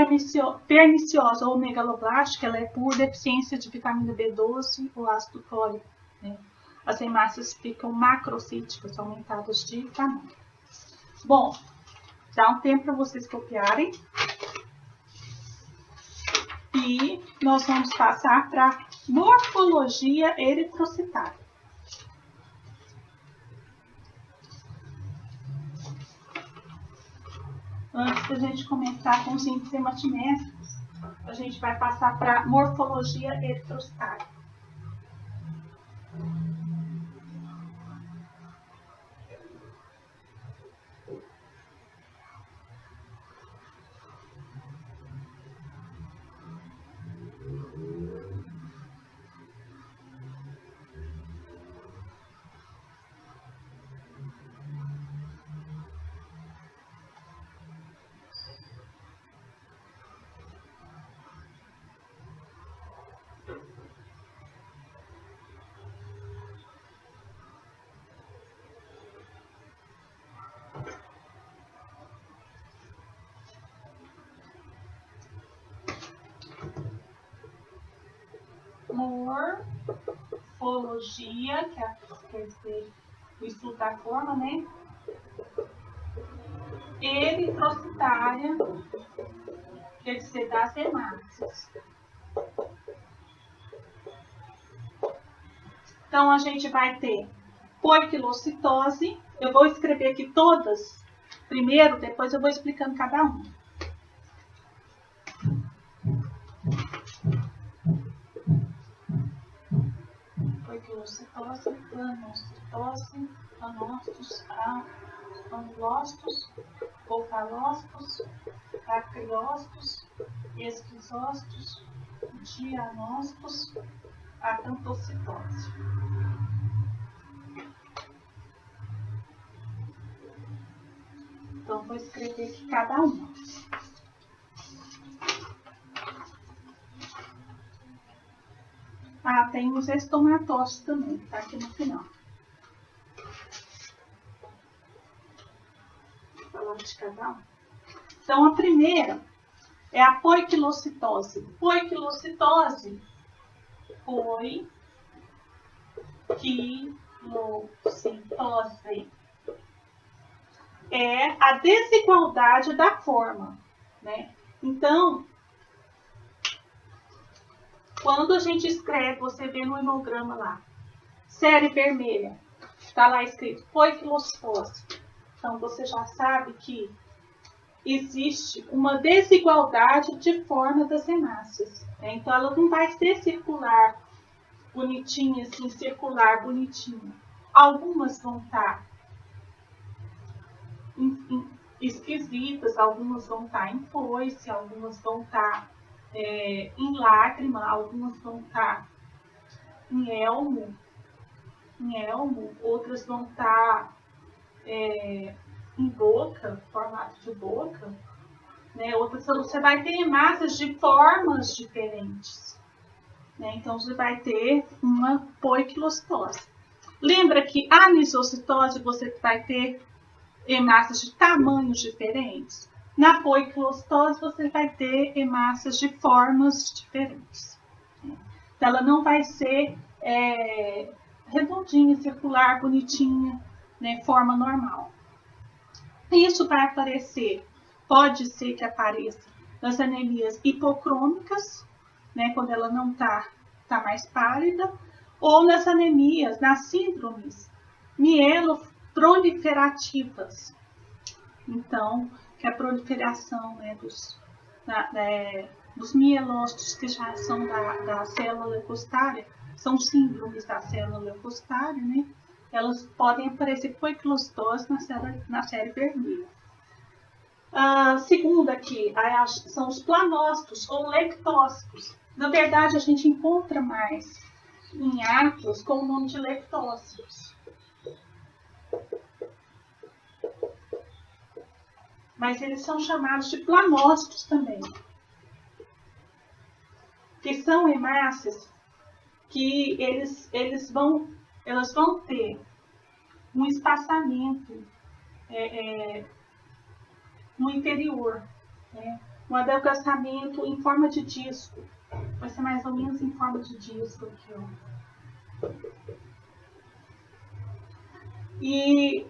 perniciosa ou megaloblástica, ela é por deficiência de vitamina B12 ou ácido fólico, né? As hemácias ficam macrocíticas, aumentadas de tamanho. Bom, dá um tempo para vocês copiarem. E nós vamos passar para morfologia eritrocitária. Antes da gente começar com os índices hematimétricos, a gente vai passar para morfologia eritrocitária. histologia, que quer dizer o estudo da forma, né? Eritrocitária, quer dizer das hemácias. Então, a gente vai ter poiquilocitose. Eu vou escrever aqui todas primeiro, depois eu vou explicando cada uma. Poiquilocitose, planocitose, planócitos, anulócitos, cefalócitos, acriócitos, esquizócitos, dianócitos, acantocitose. Então, vou escrever aqui cada uma. Tem os estomatócitos também, tá aqui no final. Vou falar de cada um. Então, a primeira é a poiquilocitose. Poiquilocitose, poiquilocitose é a desigualdade da forma, né? Então, quando a gente escreve, você vê no hemograma lá, série vermelha, está lá escrito poiquilocitose. Então, você já sabe que existe uma desigualdade de forma das hemácias, né? Então, ela não vai ser circular, bonitinha, assim, circular, bonitinha. Algumas vão estar esquisitas, algumas vão estar em foice, algumas vão estar em lágrima, algumas vão estar em elmo, outras vão estar em boca, formato de boca, né? Outras você vai ter hemácias de formas diferentes, né? Então você vai ter uma poiquilocitose. Lembra que a anisocitose você vai ter hemácias de tamanhos diferentes? Na poiquilocitose você vai ter hemácias de formas diferentes. Então, ela não vai ser redondinha, circular, bonitinha, né, forma normal. Isso vai aparecer, pode ser que apareça nas anemias hipocrômicas, né, quando ela não tá mais pálida, ou nas anemias, nas síndromes mieloproliferativas. Então, que a proliferação, né, dos mielócitos que já são da célula leucocitária, são síndromes da célula leucocitária, né? Elas podem aparecer poiquilocitose na série vermelha. A segunda aqui são os planócitos ou lectócitos. Na verdade, a gente encontra mais em atlas com o nome de lectócitos. Mas eles são chamados de planócitos também, que são hemácias que elas vão ter um espaçamento no interior, né? Um adelgaçamento em forma de disco, vai ser mais ou menos em forma de disco aqui, ó. E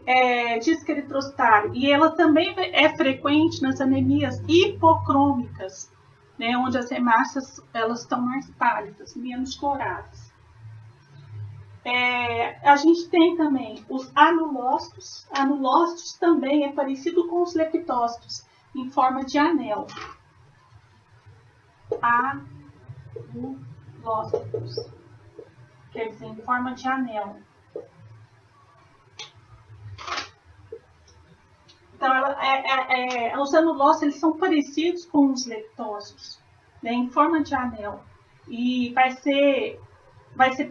disco eritrocitário. E ela também é frequente nas anemias hipocrômicas, né, onde as hemácias elas estão mais pálidas, menos coloradas. A gente tem também os anulócitos. Anulócitos também é parecido com os leptócitos, em forma de anel. Anulócitos, quer dizer, em forma de anel. Então, os anulócitos eles são parecidos com os leptócitos, né, em forma de anel. E vai ser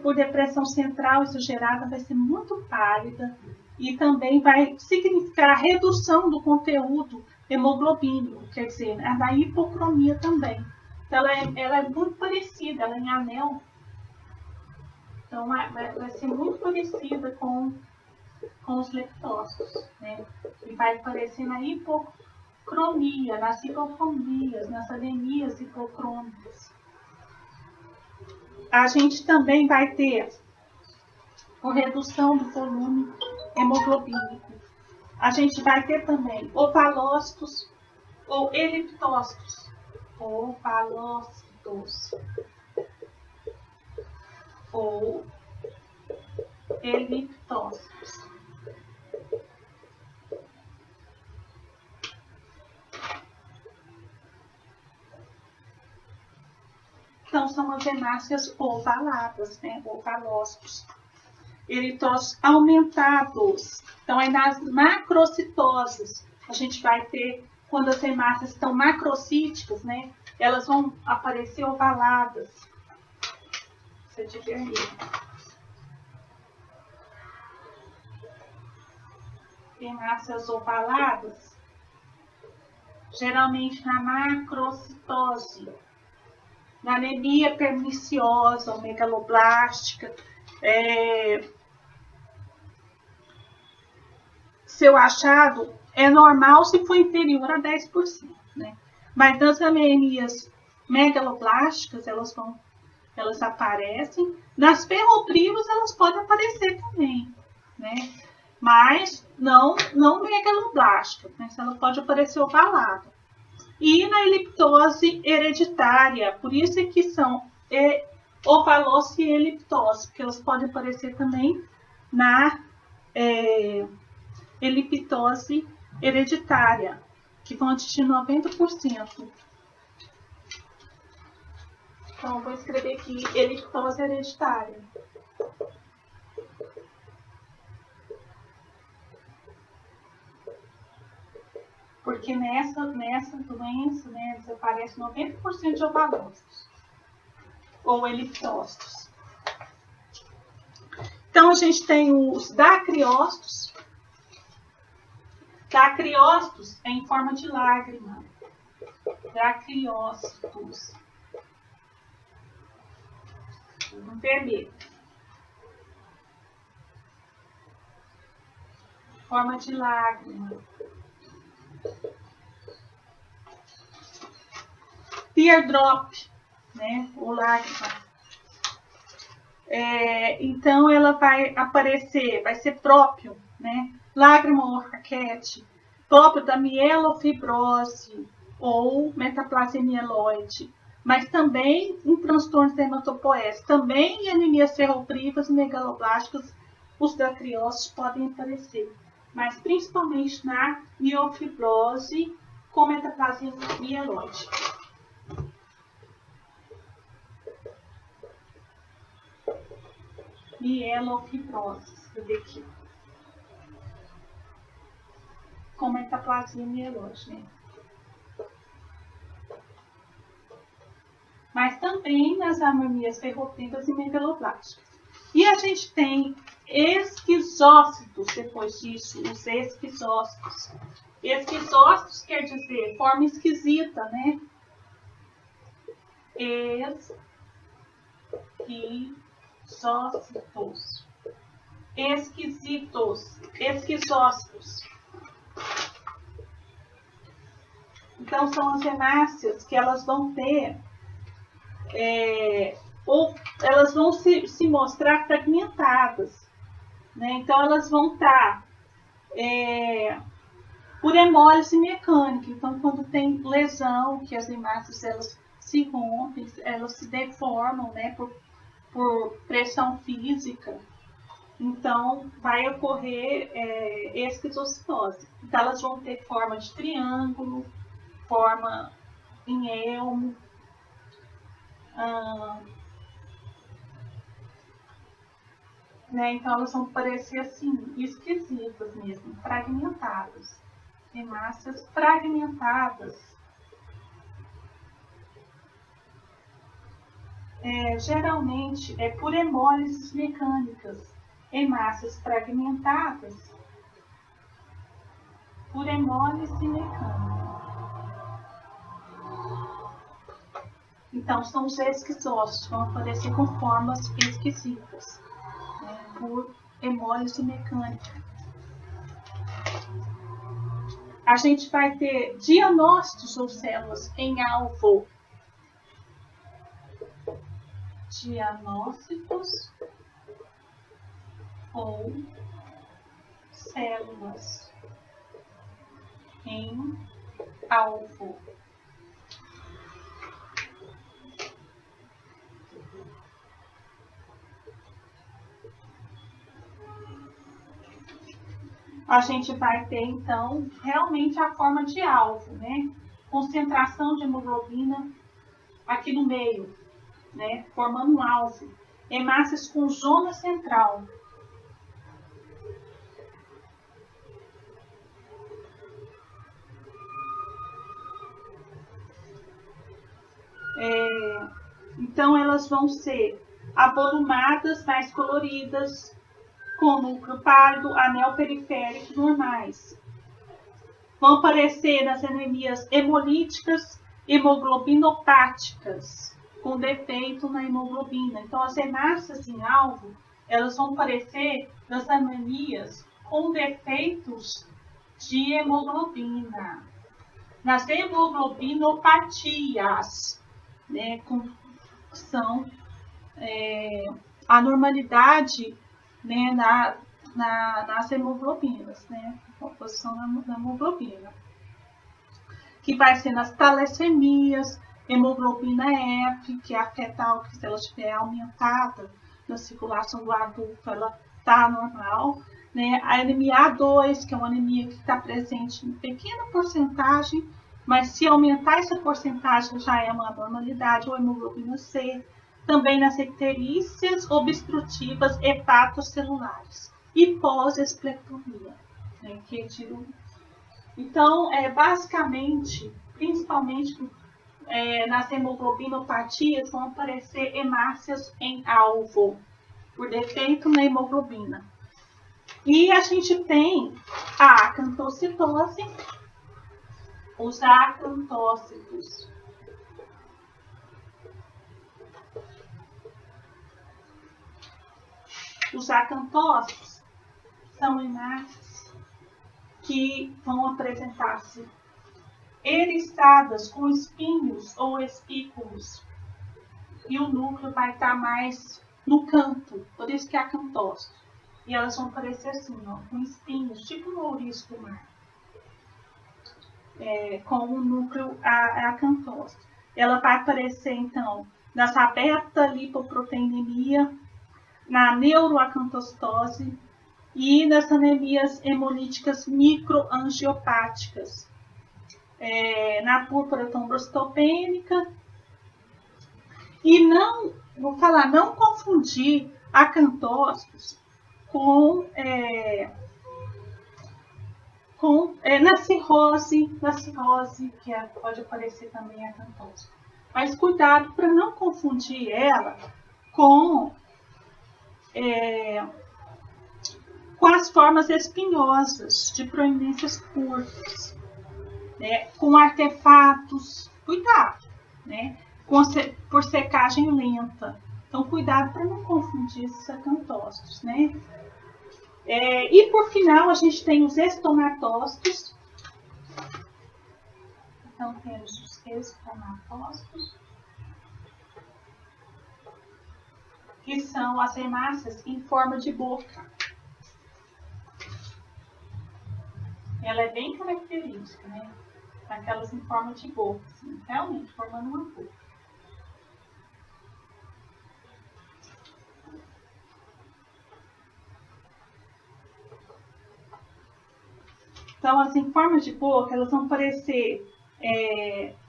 por depressão central, isso gerada vai ser muito pálida e também vai significar a redução do conteúdo hemoglobínico, quer dizer, da hipocromia também. Então, ela é muito parecida, ela é em anel. Então, vai ser muito parecida com os leptócitos, né? E vai aparecer na hipocromia, nas hipocromias, nas anemias hipocrômicas. A gente também vai ter com redução do volume hemoglobínico. A gente vai ter também ovalócitos ou eliptócitos. Ovalócitos ou eliptócitos. Então, são as hemácias ovaladas, né? Ovalócitos. Eritócitos aumentados. Então, é nas macrocitoses. A gente vai ter, quando as hemácias estão macrocíticas, né? Elas vão aparecer ovaladas. Você tiver ali. Hemácias ovaladas. Geralmente na macrocitose. Na anemia perniciosa ou megaloblástica, seu achado é normal se for inferior a 10%, né? Mas nas anemias megaloblásticas, elas aparecem. Nas ferroprias, elas podem aparecer também, né? Mas não megaloblástica, né? Ela pode aparecer ovalada. E na eliptose hereditária, por isso é que são ovalose e eliptose, porque elas podem aparecer também na eliptose hereditária, que vão atingir 90%. Então, vou escrever aqui eliptose hereditária. Porque nessa doença, né, desaparece 90% de ovalócitos ou eliptócitos. Então, a gente tem os dacriócitos. Dacriócitos é em forma de lágrima. Dacriócitos. Tudo vermelho. Forma de lágrima. Teardrop, né, ou lágrima. Então, ela vai aparecer, vai ser próprio, né, lágrima ou raquete, próprio da mielofibrose ou metaplasia mieloide, mas também em transtornos da hematopoese, também em anemias ferroprias e megaloblásticas, os dacriócitos podem aparecer, mas principalmente na miofibrose com metaplasia mieloide. Mielofibrose, vou ver aqui. Com metaplasia mieloide, né? Mas também nas anemias ferroprias e megaloblásticas. E a gente tem esquizócitos, depois disso, os esquizócitos. Esquizócitos quer dizer forma esquisita, né? Esquizócitos. Esquizócitos. Então, são as hemácias que elas vão ter, ou elas vão se mostrar fragmentadas, né? Então, elas vão estar por hemólise mecânica. Então, quando tem lesão, que as hemácias elas se rompem, elas se deformam, né, por pressão física. Então, vai ocorrer esquizocitose. Então, elas vão ter forma de triângulo, forma em elmo, né? Então, elas vão parecer assim, esquisitas mesmo, fragmentadas. Hemácias fragmentadas. Geralmente é por hemólises mecânicas. Hemácias fragmentadas por hemólise mecânica. Então, são os esquizócitos, vão aparecer com formas esquisitas, né, por hemólise mecânica. A gente vai ter dianócitos ou células em alvo. Dianócitos ou células em alvo. A gente vai ter, então, realmente a forma de alvo, né? Concentração de hemoglobina aqui no meio, né? Formando um alvo. Hemácias com zona central. Então, elas vão ser avolumadas, mais coloridas, com núcleo pálido, anel periférico normais. Vão aparecer nas anemias hemolíticas, hemoglobinopáticas, com defeito na hemoglobina. Então, as hemácias em alvo, elas vão aparecer nas anemias com defeitos de hemoglobina. Nas hemoglobinopatias, né, são anormalidade, né, nas hemoglobinas, né, composição da hemoglobina, que vai ser nas talassemias, hemoglobina F, que é a fetal, que se ela estiver aumentada na circulação do adulto, ela está normal, né, a anemia A2, que é uma anemia que está presente em pequena porcentagem, mas se aumentar essa porcentagem já é uma anormalidade, ou hemoglobina C, também nas icterícias obstrutivas hepatocelulares e pós-esplectomia, né, que então, basicamente, principalmente nas hemoglobinopatias, vão aparecer hemácias em alvo, por defeito na hemoglobina. E a gente tem a acantocitose, os acantócitos. Os acantócitos são hemácias que vão apresentar-se eriçadas com espinhos ou espículos. E o núcleo vai estar mais no canto, por isso que é acantócito. E elas vão aparecer assim, ó, com espinhos, tipo um ouriço do mar. Com o núcleo acantócito. Ela vai aparecer, então, nessa beta-lipoproteinemia, na neuroacantostose e nas anemias hemolíticas microangiopáticas, na púrpura trombocitopênica. E não confundir acantócitos na cirrose, que pode aparecer também acantócito. Mas cuidado para não confundir ela com as formas espinhosas de proeminências curtas, né, com artefatos, cuidado, né, por secagem lenta. Então, cuidado para não confundir esses acantócitos, né. E por final, a gente tem os estomatócitos. Então, temos os estomatócitos, que são as hemácias em forma de boca. Ela é bem característica, né? Aquelas em forma de boca, assim, realmente formando uma boca. Então, as em forma de boca, elas vão aparecer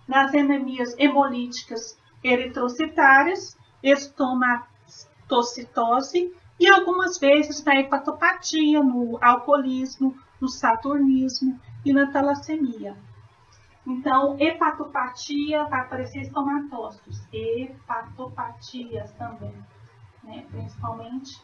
nas anemias hemolíticas eritrocitárias, estomatocitose e algumas vezes na hepatopatia, no alcoolismo, no saturnismo e na talassemia. Então, hepatopatia vai aparecer estomatócitos, hepatopatias também, né, principalmente.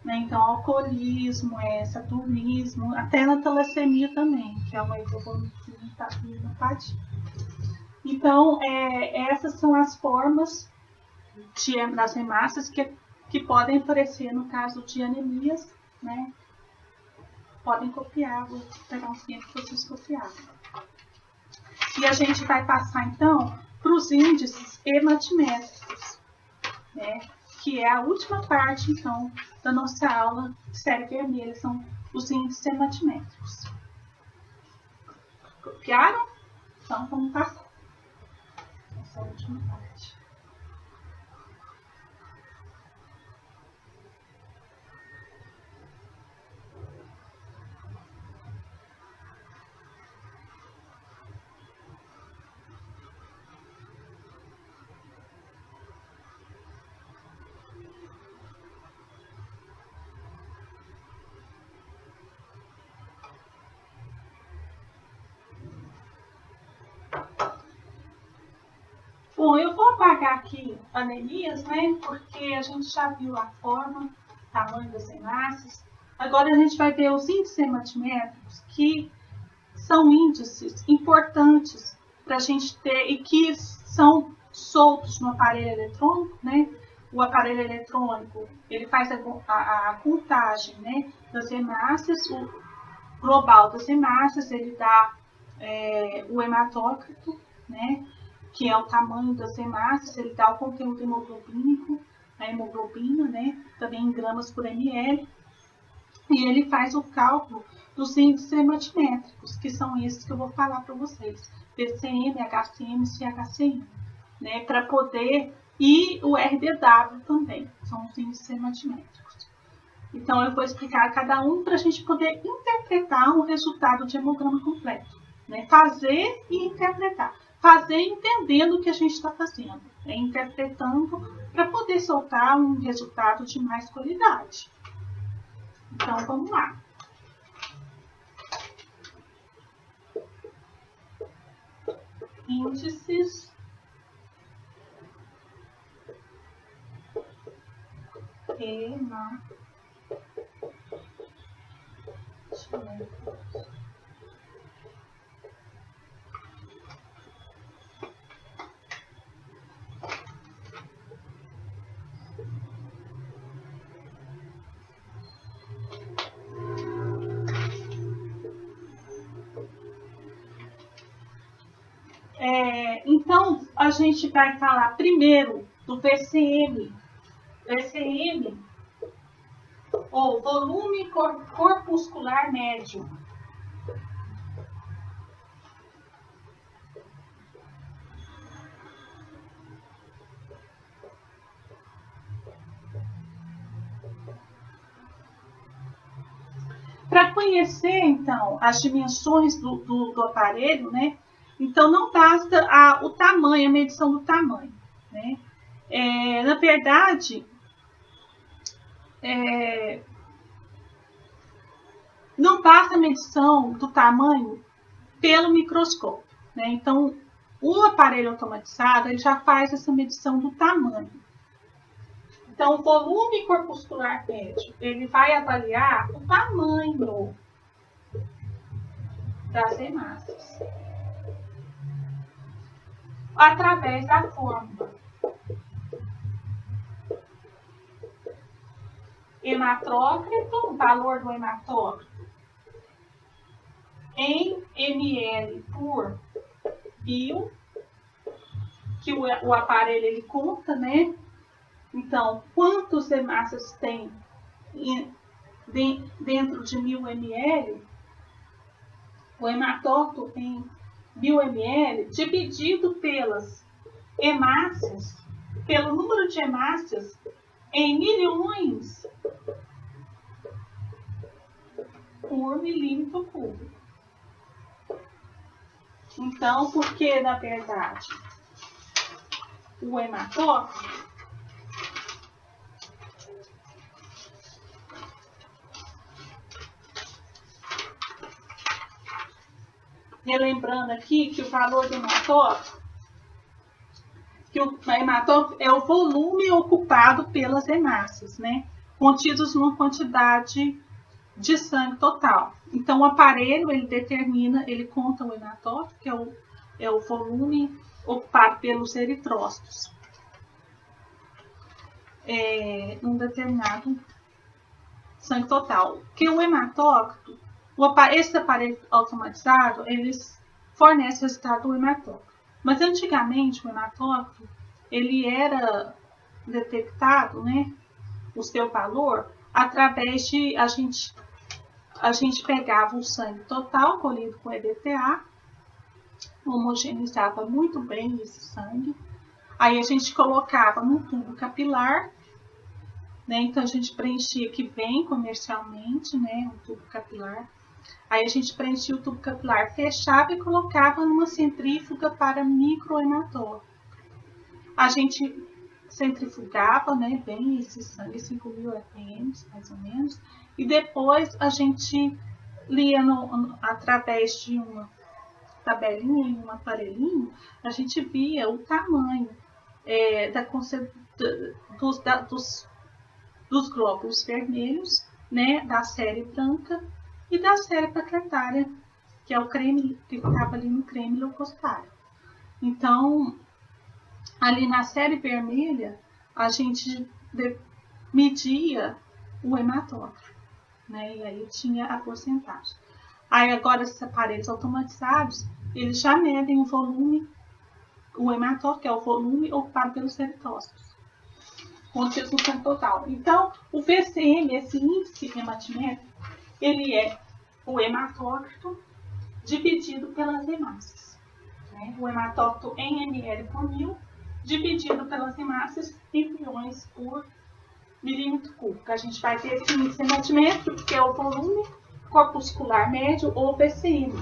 Né, então, alcoolismo, saturnismo, até na talassemia também, que é uma hepatopatia. Então, essas são as formas das hemácias que podem aparecer no caso de anemias, né? Podem copiar, vou pegar um tempo para vocês copiarem. E a gente vai passar, então, para os índices hematimétricos, né? que é a última parte, então, da nossa aula de série vermelha, são os índices hematimétricos. Copiaram? Então, vamos passar. Essa é a última parte. Bom, eu vou apagar aqui anemias, né? Porque a gente já viu a forma, tamanho das hemácias. Agora a gente vai ver os índices hematimétricos, que são índices importantes para a gente ter e que são soltos no aparelho eletrônico, né? O aparelho eletrônico, ele faz a contagem, né, das hemácias, o global das hemácias, ele dá o hematócrito, né? Que é o tamanho das hemácias, ele dá o conteúdo hemoglobínico, a hemoglobina, né, também em gramas por ml, e ele faz o cálculo dos índices hematimétricos, que são esses que eu vou falar para vocês, PCM, HCM, CHCM, né, para poder, e o RDW também, são os índices hematimétricos. Então, eu vou explicar cada um para a gente poder interpretar um resultado de hemograma completo, né, fazer e interpretar. Fazer entendendo o que a gente está fazendo, né? Interpretando para poder soltar um resultado de mais qualidade. Então, vamos lá. Índices hematimétricos. Então, a gente vai falar primeiro do VCM. VCM, ou volume corpuscular médio. Para conhecer, então, as dimensões do aparelho, né? Então, não basta o tamanho, a medição do tamanho, né? Na verdade, não basta a medição do tamanho pelo microscópio, né? Então, o aparelho automatizado, ele já faz essa medição do tamanho. Então, o volume corpuscular médio, ele vai avaliar o tamanho das hemácias através da fórmula hematócrito, o valor do hematócrito em ml por bio, que o aparelho ele conta, né? Então, quantos hemácias tem dentro de 1000 ml? O hematócrito em 1000 ml dividido pelas hemácias, pelo número de hemácias em milhões por milímetro cúbico. Então, porque na verdade o hematócrito relembrando aqui que o valor do hematócrito, que o hematócrito é o volume ocupado pelas hemácias, né? Contidos numa quantidade de sangue total. Então, o aparelho, ele determina, ele conta o hematócrito, que é o volume ocupado pelos eritrócitos. Num determinado sangue total. Que o hematócrito, esse aparelho automatizado, eles fornecem o resultado do hematócrito. Mas antigamente o hematócrito, ele era detectado, né, o seu valor através de a gente pegava o sangue total colhido com EDTA, homogeneizava muito bem esse sangue. Aí a gente colocava num tubo capilar, né? Então a gente preenchia, que vem comercialmente, né, um tubo capilar. Aí a gente preenchia o tubo capilar, fechava e colocava numa centrífuga para microhematócrito. A gente centrifugava, né, bem esse sangue, 5.000 ppm, mais ou menos. E depois a gente lia através de uma tabelinha e um aparelhinho, a gente via o tamanho dos glóbulos vermelhos, né, da série branca e da série plaquetária, que é o creme que estava ali no creme leucocitário. Então, ali na série vermelha, a gente media o hematócrito, né, e aí tinha a porcentagem. Aí agora esses aparelhos automatizados, eles já medem o volume, o hematócrito, que é o volume ocupado pelos eritócitos, concentração total. Então, o VCM, esse índice hematimétrico, ele é o hematócrito dividido pelas hemácias, né? O hematócrito em ml por mil, dividido pelas hemácias em milhões por milímetro cúbico. A gente vai ter esse índice hematimétrico, que é o volume corpuscular médio, ou VCM.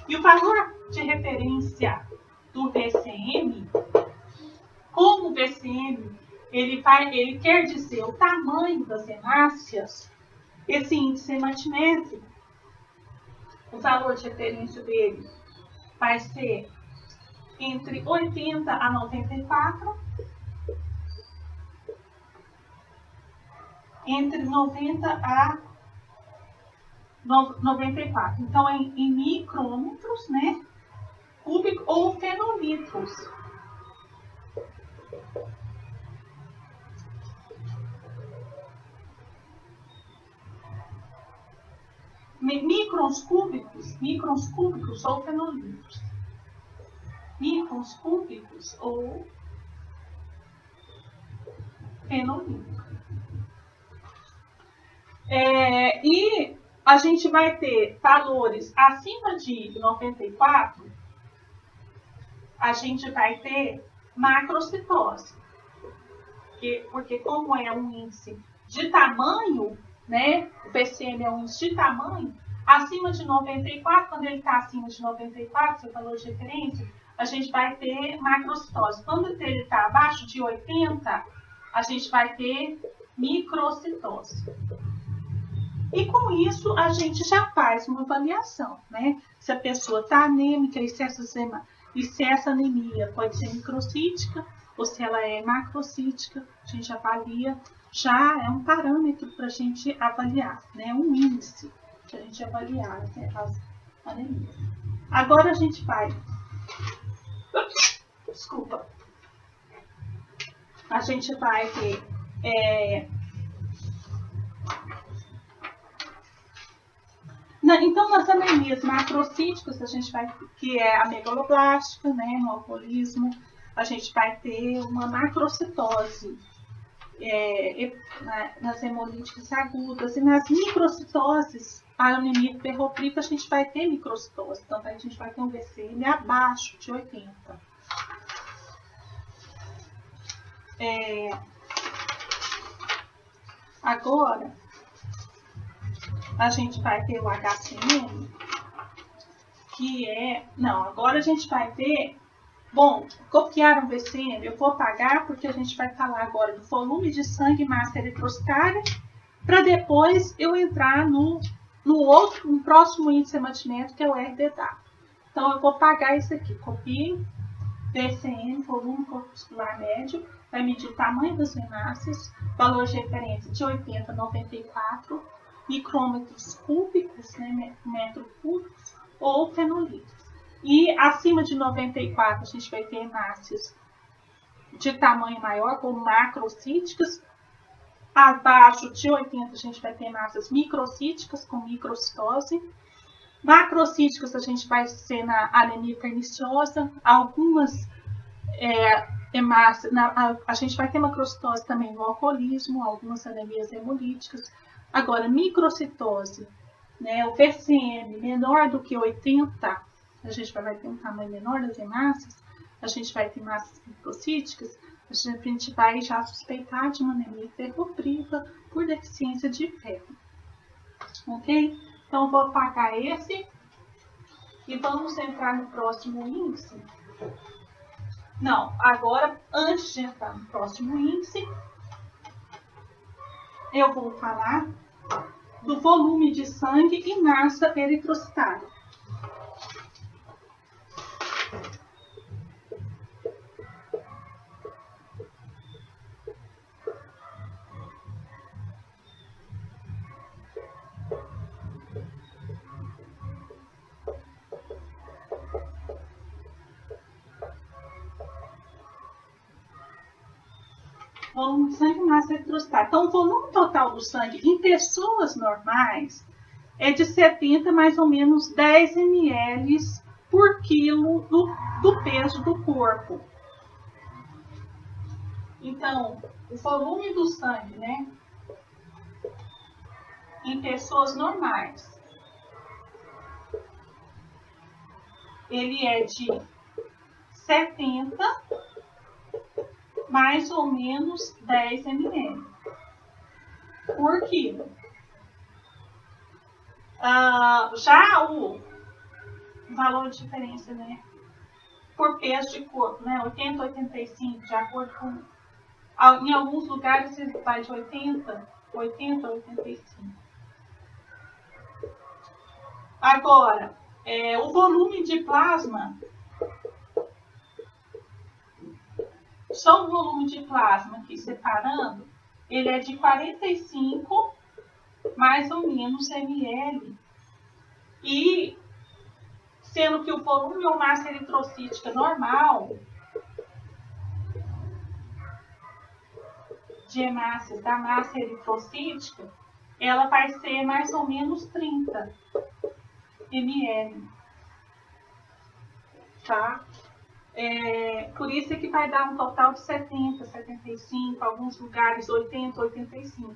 E o valor de referência do VCM, como o VCM, ele quer dizer o tamanho das hemácias, esse índice hematimétrico, o valor de referência dele vai ser entre 80 a 94, entre 90 a 94. Então, em micrômetros, né, cúbico ou fenolitros. Microns cúbicos ou fenolitros. Microns cúbicos ou fenolitros. E a gente vai ter valores acima de 94, a gente vai ter macrocitose. Porque como é um índice de tamanho, né, o VCM é um índice de tamanho, acima de 94, quando ele está acima de 94, seu valor de referência, a gente vai ter macrocitose. Quando ele está abaixo de 80, a gente vai ter microcitose. E com isso, a gente já faz uma avaliação, né? Se a pessoa está anêmica e se essa anemia pode ser microcítica ou se ela é macrocítica, a gente avalia, já é um parâmetro para a gente avaliar, né? Um índice para a gente avaliar, né, as anemias. Agora a gente vai... Desculpa. A gente vai ter... Então, nas anemias macrocíticas, a gente vai, que é a megaloblástica, né, no alcoolismo, a gente vai ter uma macrocitose nas hemolíticas agudas, e nas microcitoses, a anemia hiperrotrica, a gente vai ter microcitose, então a gente vai ter um VCM abaixo de 80. Agora, a gente vai ter o HCM, que é... Não, agora a gente vai ver... Bom, copiar um VCM, eu vou apagar porque a gente vai falar agora do volume de sangue, massa eritrocitária, para depois eu entrar no próximo índice hematimétrico, que é o RDW. Então, eu vou apagar isso aqui. Copie, VCM, volume corpuscular médio, vai medir o tamanho das hemácias, valor de referência de 80 a 94, micrômetros cúbicos, né, metro cúbicos, ou fenolitros. E acima de 94, a gente vai ter hemácias de tamanho maior, como macrocíticas. Abaixo de 80, a gente vai ter hemácias microcíticas, com microcitose. Macrocíticas, a gente vai ser na anemia perniciosa. Algumas hemácia, a gente vai ter macrocitose também no alcoolismo, algumas anemias hemolíticas. Agora, microcitose, né, o VCM menor do que 80, a gente vai ter um tamanho menor das hemácias, a gente vai ter massas microcíticas, a gente vai já suspeitar de uma anemia ferropriva por deficiência de ferro. Ok? Então, vou apagar esse e vamos entrar no próximo índice. Não, agora, antes de entrar no próximo índice, eu vou falar do volume de sangue e massa eritrocitária. Volume de sangue e massa eritrocitária. Então, o volume total do sangue em pessoas normais é de 70 mais ou menos 10 ml por quilo do peso do corpo. Então, o volume do sangue, né, em pessoas normais, ele é de 70 mais ou menos 10 ml por quilo. Já o valor de diferença, né, por peso de corpo, né, 80 a 85, de acordo com, em alguns lugares ele vai de 80 a 85. Agora, o volume de plasma, só o volume de plasma aqui separando, ele é de 45 mais ou menos ml. E sendo que o volume ou massa eritrocítica normal de hemácias da massa eritrocítica, ela vai ser mais ou menos 30 ml. Tá? Por isso é que vai dar um total de 70, 75, alguns lugares 80, 85.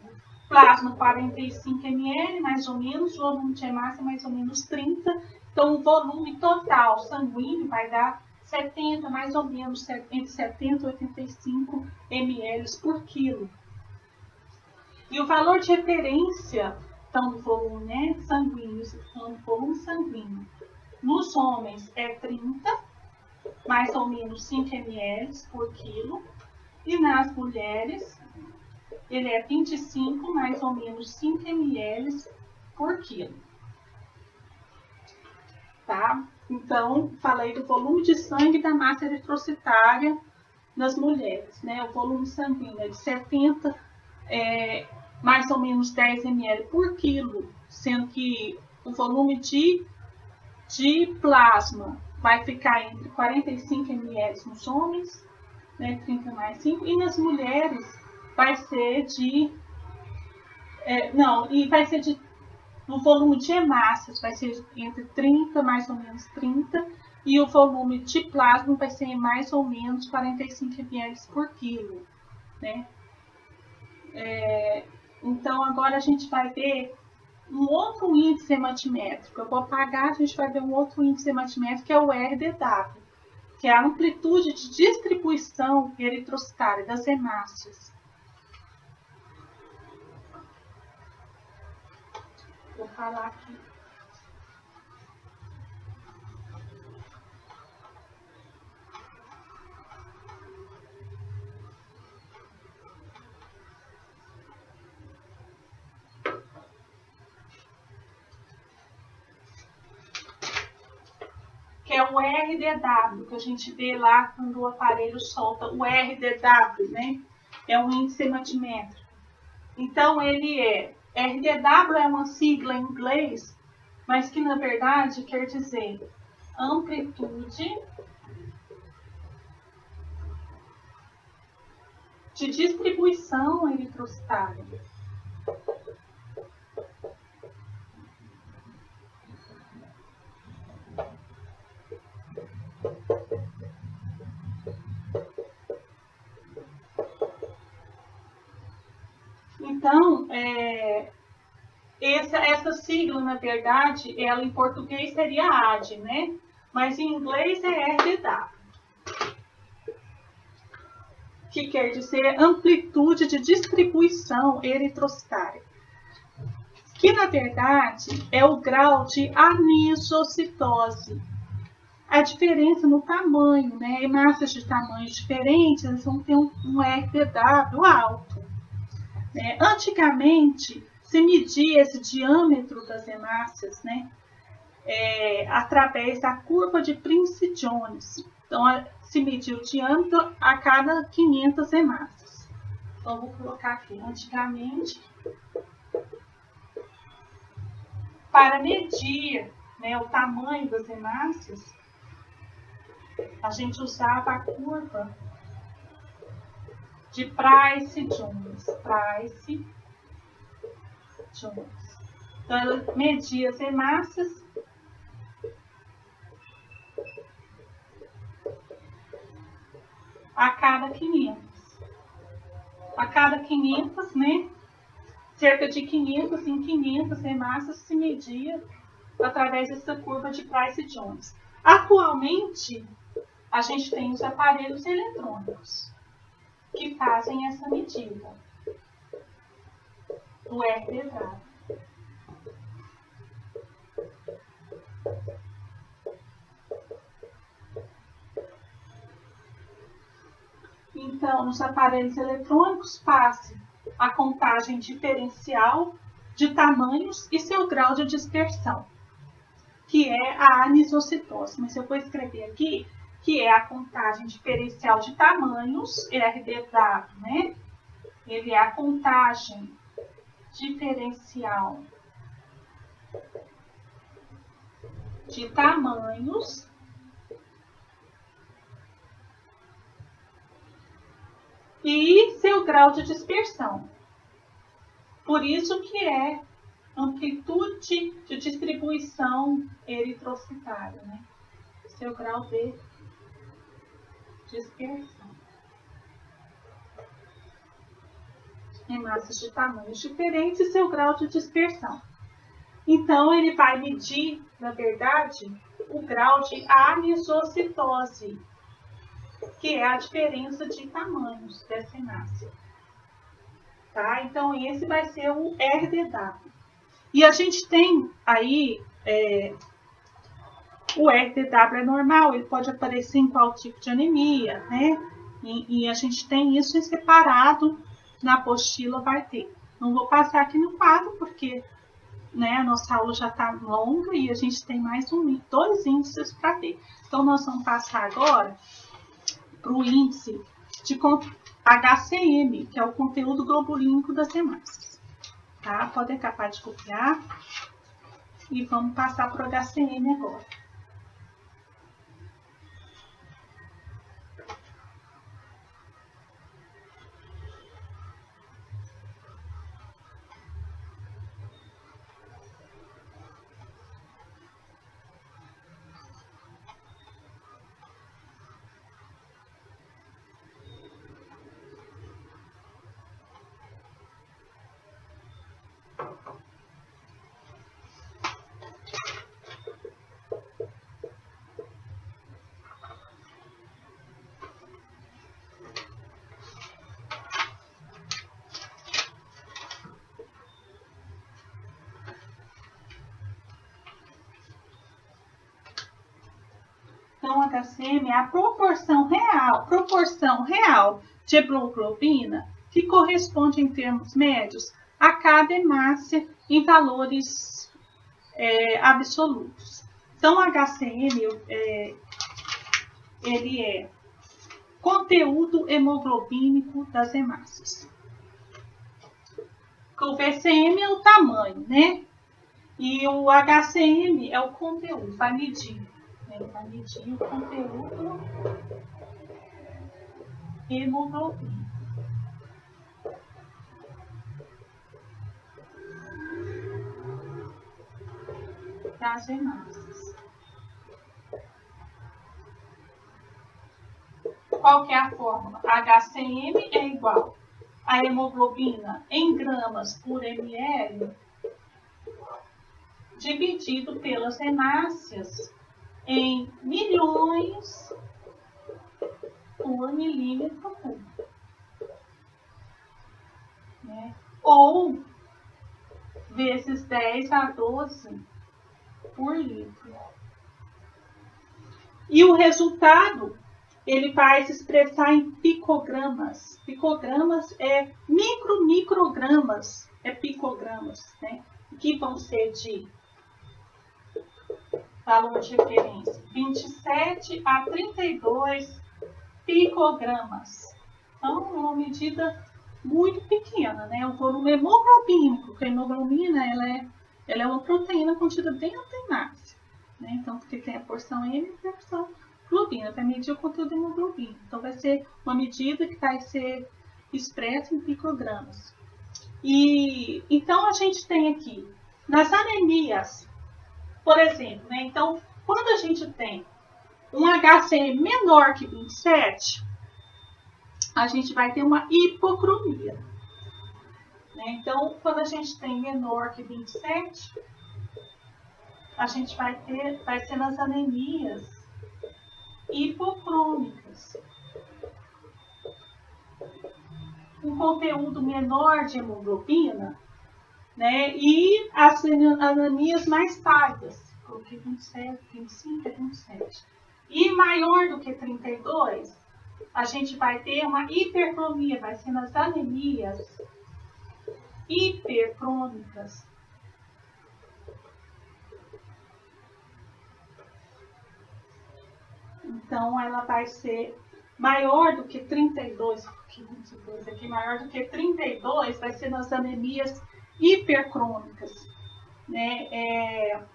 Plasma 45 ml, mais ou menos, volume de hemácia mais ou menos 30. Então, o volume total sanguíneo vai dar 70, mais ou menos, entre 70 e 85 ml por quilo. E o valor de referência, então, do volume, né, sanguíneo, então, volume sanguíneo, nos homens é 30, mais ou menos 5 ml por quilo, e nas mulheres ele é 25, mais ou menos 5 ml por quilo. Tá? Então, falei do volume de sangue e da massa eritrocitária nas mulheres, né? O volume sanguíneo é de 70, mais ou menos 10 ml por quilo, sendo que o volume de plasma vai ficar entre 45 ml nos homens, né, 30 mais 5, e nas mulheres vai ser o volume de hemácias vai ser entre 30, mais ou menos 30, e o volume de plasma vai ser mais ou menos 45 ml por quilo, né? Então, agora a gente vai ver um outro índice hematimétrico. Eu vou apagar, a gente vai ver um outro índice hematimétrico, que é o RDW, que é a amplitude de distribuição eritrocitária das hemácias. Vou falar aqui. Que é o RDW, que a gente vê lá quando o aparelho solta o RDW, né? É um índice hematimétrico. Então, RDW é uma sigla em inglês, mas que na verdade quer dizer amplitude de distribuição eritrocitária. Então, essa sigla, na verdade, ela em português seria AD, né? Mas em inglês é RDW, que quer dizer amplitude de distribuição eritrocitária, que na verdade é o grau de anisocitose. A diferença no tamanho, né? Em massas de tamanhos diferentes, elas vão ter um RDW alto. Né? Antigamente, se media esse diâmetro das hemácias, né? Através da curva de Prince-Jones. Então, se media o diâmetro a cada 500 hemácias. Então, vou colocar aqui. Antigamente, para medir, né, o tamanho das hemácias, a gente usava a curva de Price-Jones. Então, ela media as hemácias a cada 500. A cada 500, né? Cerca de 500 em 500 hemácias se media através dessa curva de Price-Jones. Atualmente, a gente tem os aparelhos eletrônicos que fazem essa medida do RDW. Então, nos aparelhos eletrônicos, faz a contagem diferencial de tamanhos e seu grau de dispersão, que é a anisocitose. Mas eu vou escrever aqui que é a contagem diferencial de tamanhos, RDW, né? Ele é a contagem diferencial de tamanhos e seu grau de dispersão. Por isso que é amplitude de distribuição eritrocitária, né? Seu grau de dispersão. Em massas de tamanhos diferentes e seu grau de dispersão. Então, ele vai medir, na verdade, o grau de anisocitose, que é a diferença de tamanhos dessa hemácia. Tá? Então, esse vai ser o RDW. E a gente tem aí, o RDW é normal, ele pode aparecer em qual tipo de anemia, né? E a gente tem isso em separado, na apostila vai ter. Não vou passar aqui no quadro, porque, né, a nossa aula já está longa e a gente tem mais dois índices para ver. Então, nós vamos passar agora para o índice de HCM, que é o conteúdo globulínico das hemácias. Tá? Pode acabar de copiar e vamos passar para o HCM agora. Então, a HCM é a proporção real de hemoglobina que corresponde em termos médios a cada hemácia em valores absolutos. Então, a HCM ele é conteúdo hemoglobínico das hemácias. O VCM é o tamanho, né? E o HCM é o conteúdo, vai medir o conteúdo hemoglobínico das hemácias. Qual que é a fórmula? HCM é igual a hemoglobina em gramas por ml, dividido pelas hemácias em milhões por milímetro cúbico. Né? Ou vezes 10 a 12 por litro. E o resultado, ele vai se expressar em picogramas. Picogramas é microgramas, é picogramas, né? Que vão ser de valor de referência 27 a 32 picogramas. Então, é uma medida muito pequena, né? O volume hemoglobínico, porque a hemoglobina ela é uma proteína contida dentro da hemácia, né? Então, porque tem a porção M e a porção globina, para medir o conteúdo da hemoglobina. Então, vai ser uma medida que vai ser expressa em picogramas. E então, a gente tem aqui, nas anemias, por exemplo, né? Então, quando a gente tem um HCl menor que 27, a gente vai ter uma hipocromia. Né? Então, quando a gente tem menor que 27, a gente vai ser nas anemias hipocrômicas. Um conteúdo menor de hemoglobina, né? E as anemias mais pálidas, coloquei 27, 25 e 27. E maior do que 32, a gente vai ter uma hipercromia, vai ser nas anemias hipercrômicas. Então, ela vai ser maior do que 32, aqui maior do que 32, vai ser nas anemias hipercrômicas. Né?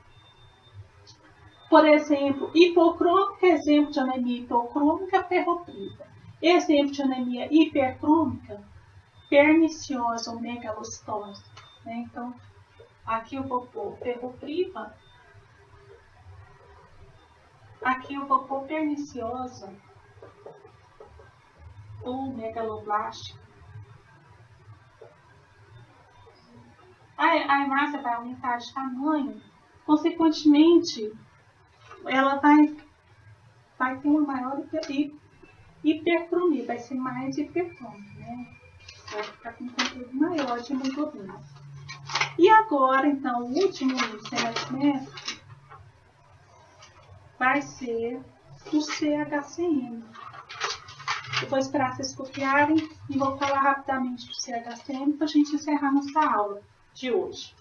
Por exemplo, hipocrômica, exemplo de anemia hipocrômica, ferropriva. Exemplo de anemia hipercrômica, perniciosa ou megalocitose. Né? Então, aqui eu vou pôr ferropriva, aqui eu vou pôr perniciosa ou megaloblástica. A hemácia vai aumentar de tamanho, consequentemente, ela vai ter uma maior hipercromia, vai ser mais hipercrômica, né? Vai ficar com um conteúdo maior de hemoglobina. E agora, então, o último índice vai ser o CHCM. Eu vou esperar vocês copiarem e vou falar rapidamente do CHCM para a gente encerrar nossa aula de hoje.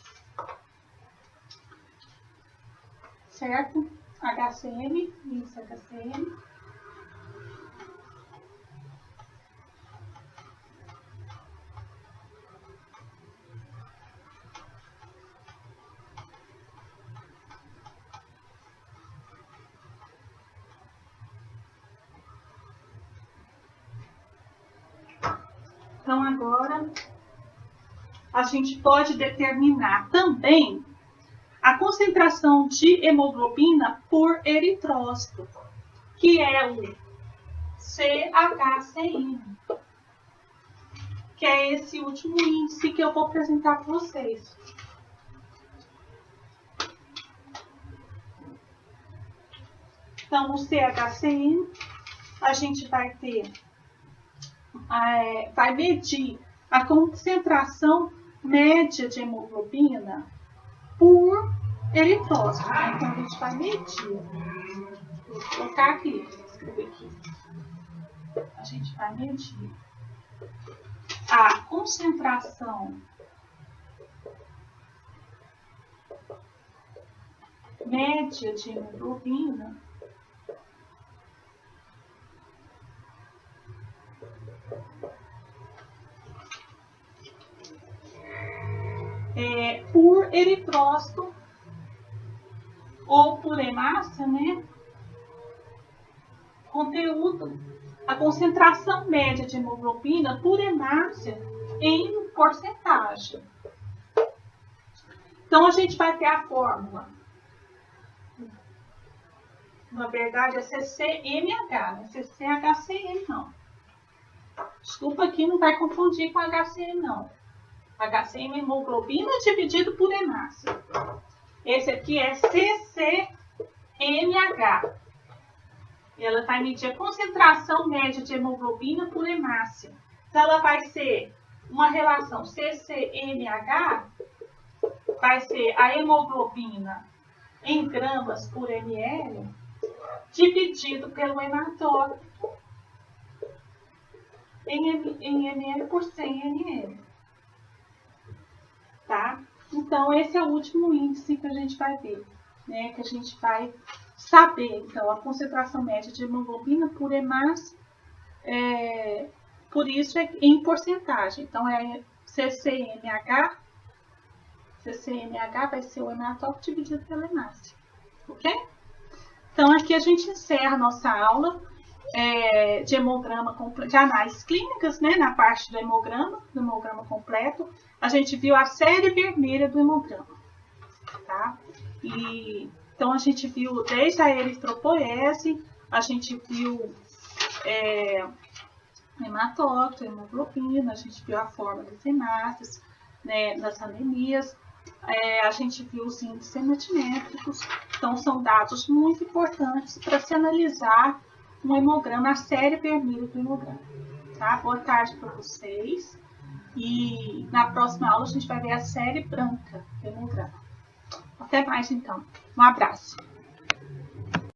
Certo? HCM, índice HCM. Então, agora, a gente pode determinar também a concentração de hemoglobina por eritrócito, que é o CHCM, que é esse último índice que eu vou apresentar para vocês. Então, no CHCM, a gente vai ter, vai medir a concentração média de hemoglobina por eritrócito. Então, a gente vai medir. Vou colocar aqui, escrever aqui. A gente vai medir a concentração média de hemoglobina por eritrócito ou por hemácia, né? Conteúdo, a concentração média de hemoglobina por hemácia em porcentagem. Então, a gente vai ter a fórmula. Na verdade, é CCMH, não é CCHCM, não. Desculpa aqui, não vai confundir com HCM não. HCM é hemoglobina dividido por hemácia. Esse aqui é CCMH. Ela vai medir a concentração média de hemoglobina por hemácia. Então, ela vai ser uma relação CCMH, vai ser a hemoglobina em gramas por ml, dividido pelo hematócrito em ml por 100 ml. Tá? Então, esse é o último índice que a gente vai ver, né? Que a gente vai saber, então, a concentração média de hemoglobina por hemácia, por isso é em porcentagem. Então, é CCMH vai ser o hematócrito dividido pela hemácia, ok? Então, aqui a gente encerra a nossa aula de hemograma, de análises clínicas, né? Na parte do hemograma completo. A gente viu a série vermelha do hemograma, tá? Então, a gente viu desde a eritropoese, a gente viu hematócrito, hemoglobina, a gente viu a forma das hemácias, né, das anemias, a gente viu os índices hematimétricos. Então, são dados muito importantes para se analisar um hemograma, a série vermelha do hemograma. Tá? Boa tarde para vocês. E na próxima aula a gente vai ver a série branca do hemograma. Até mais, então. Um abraço.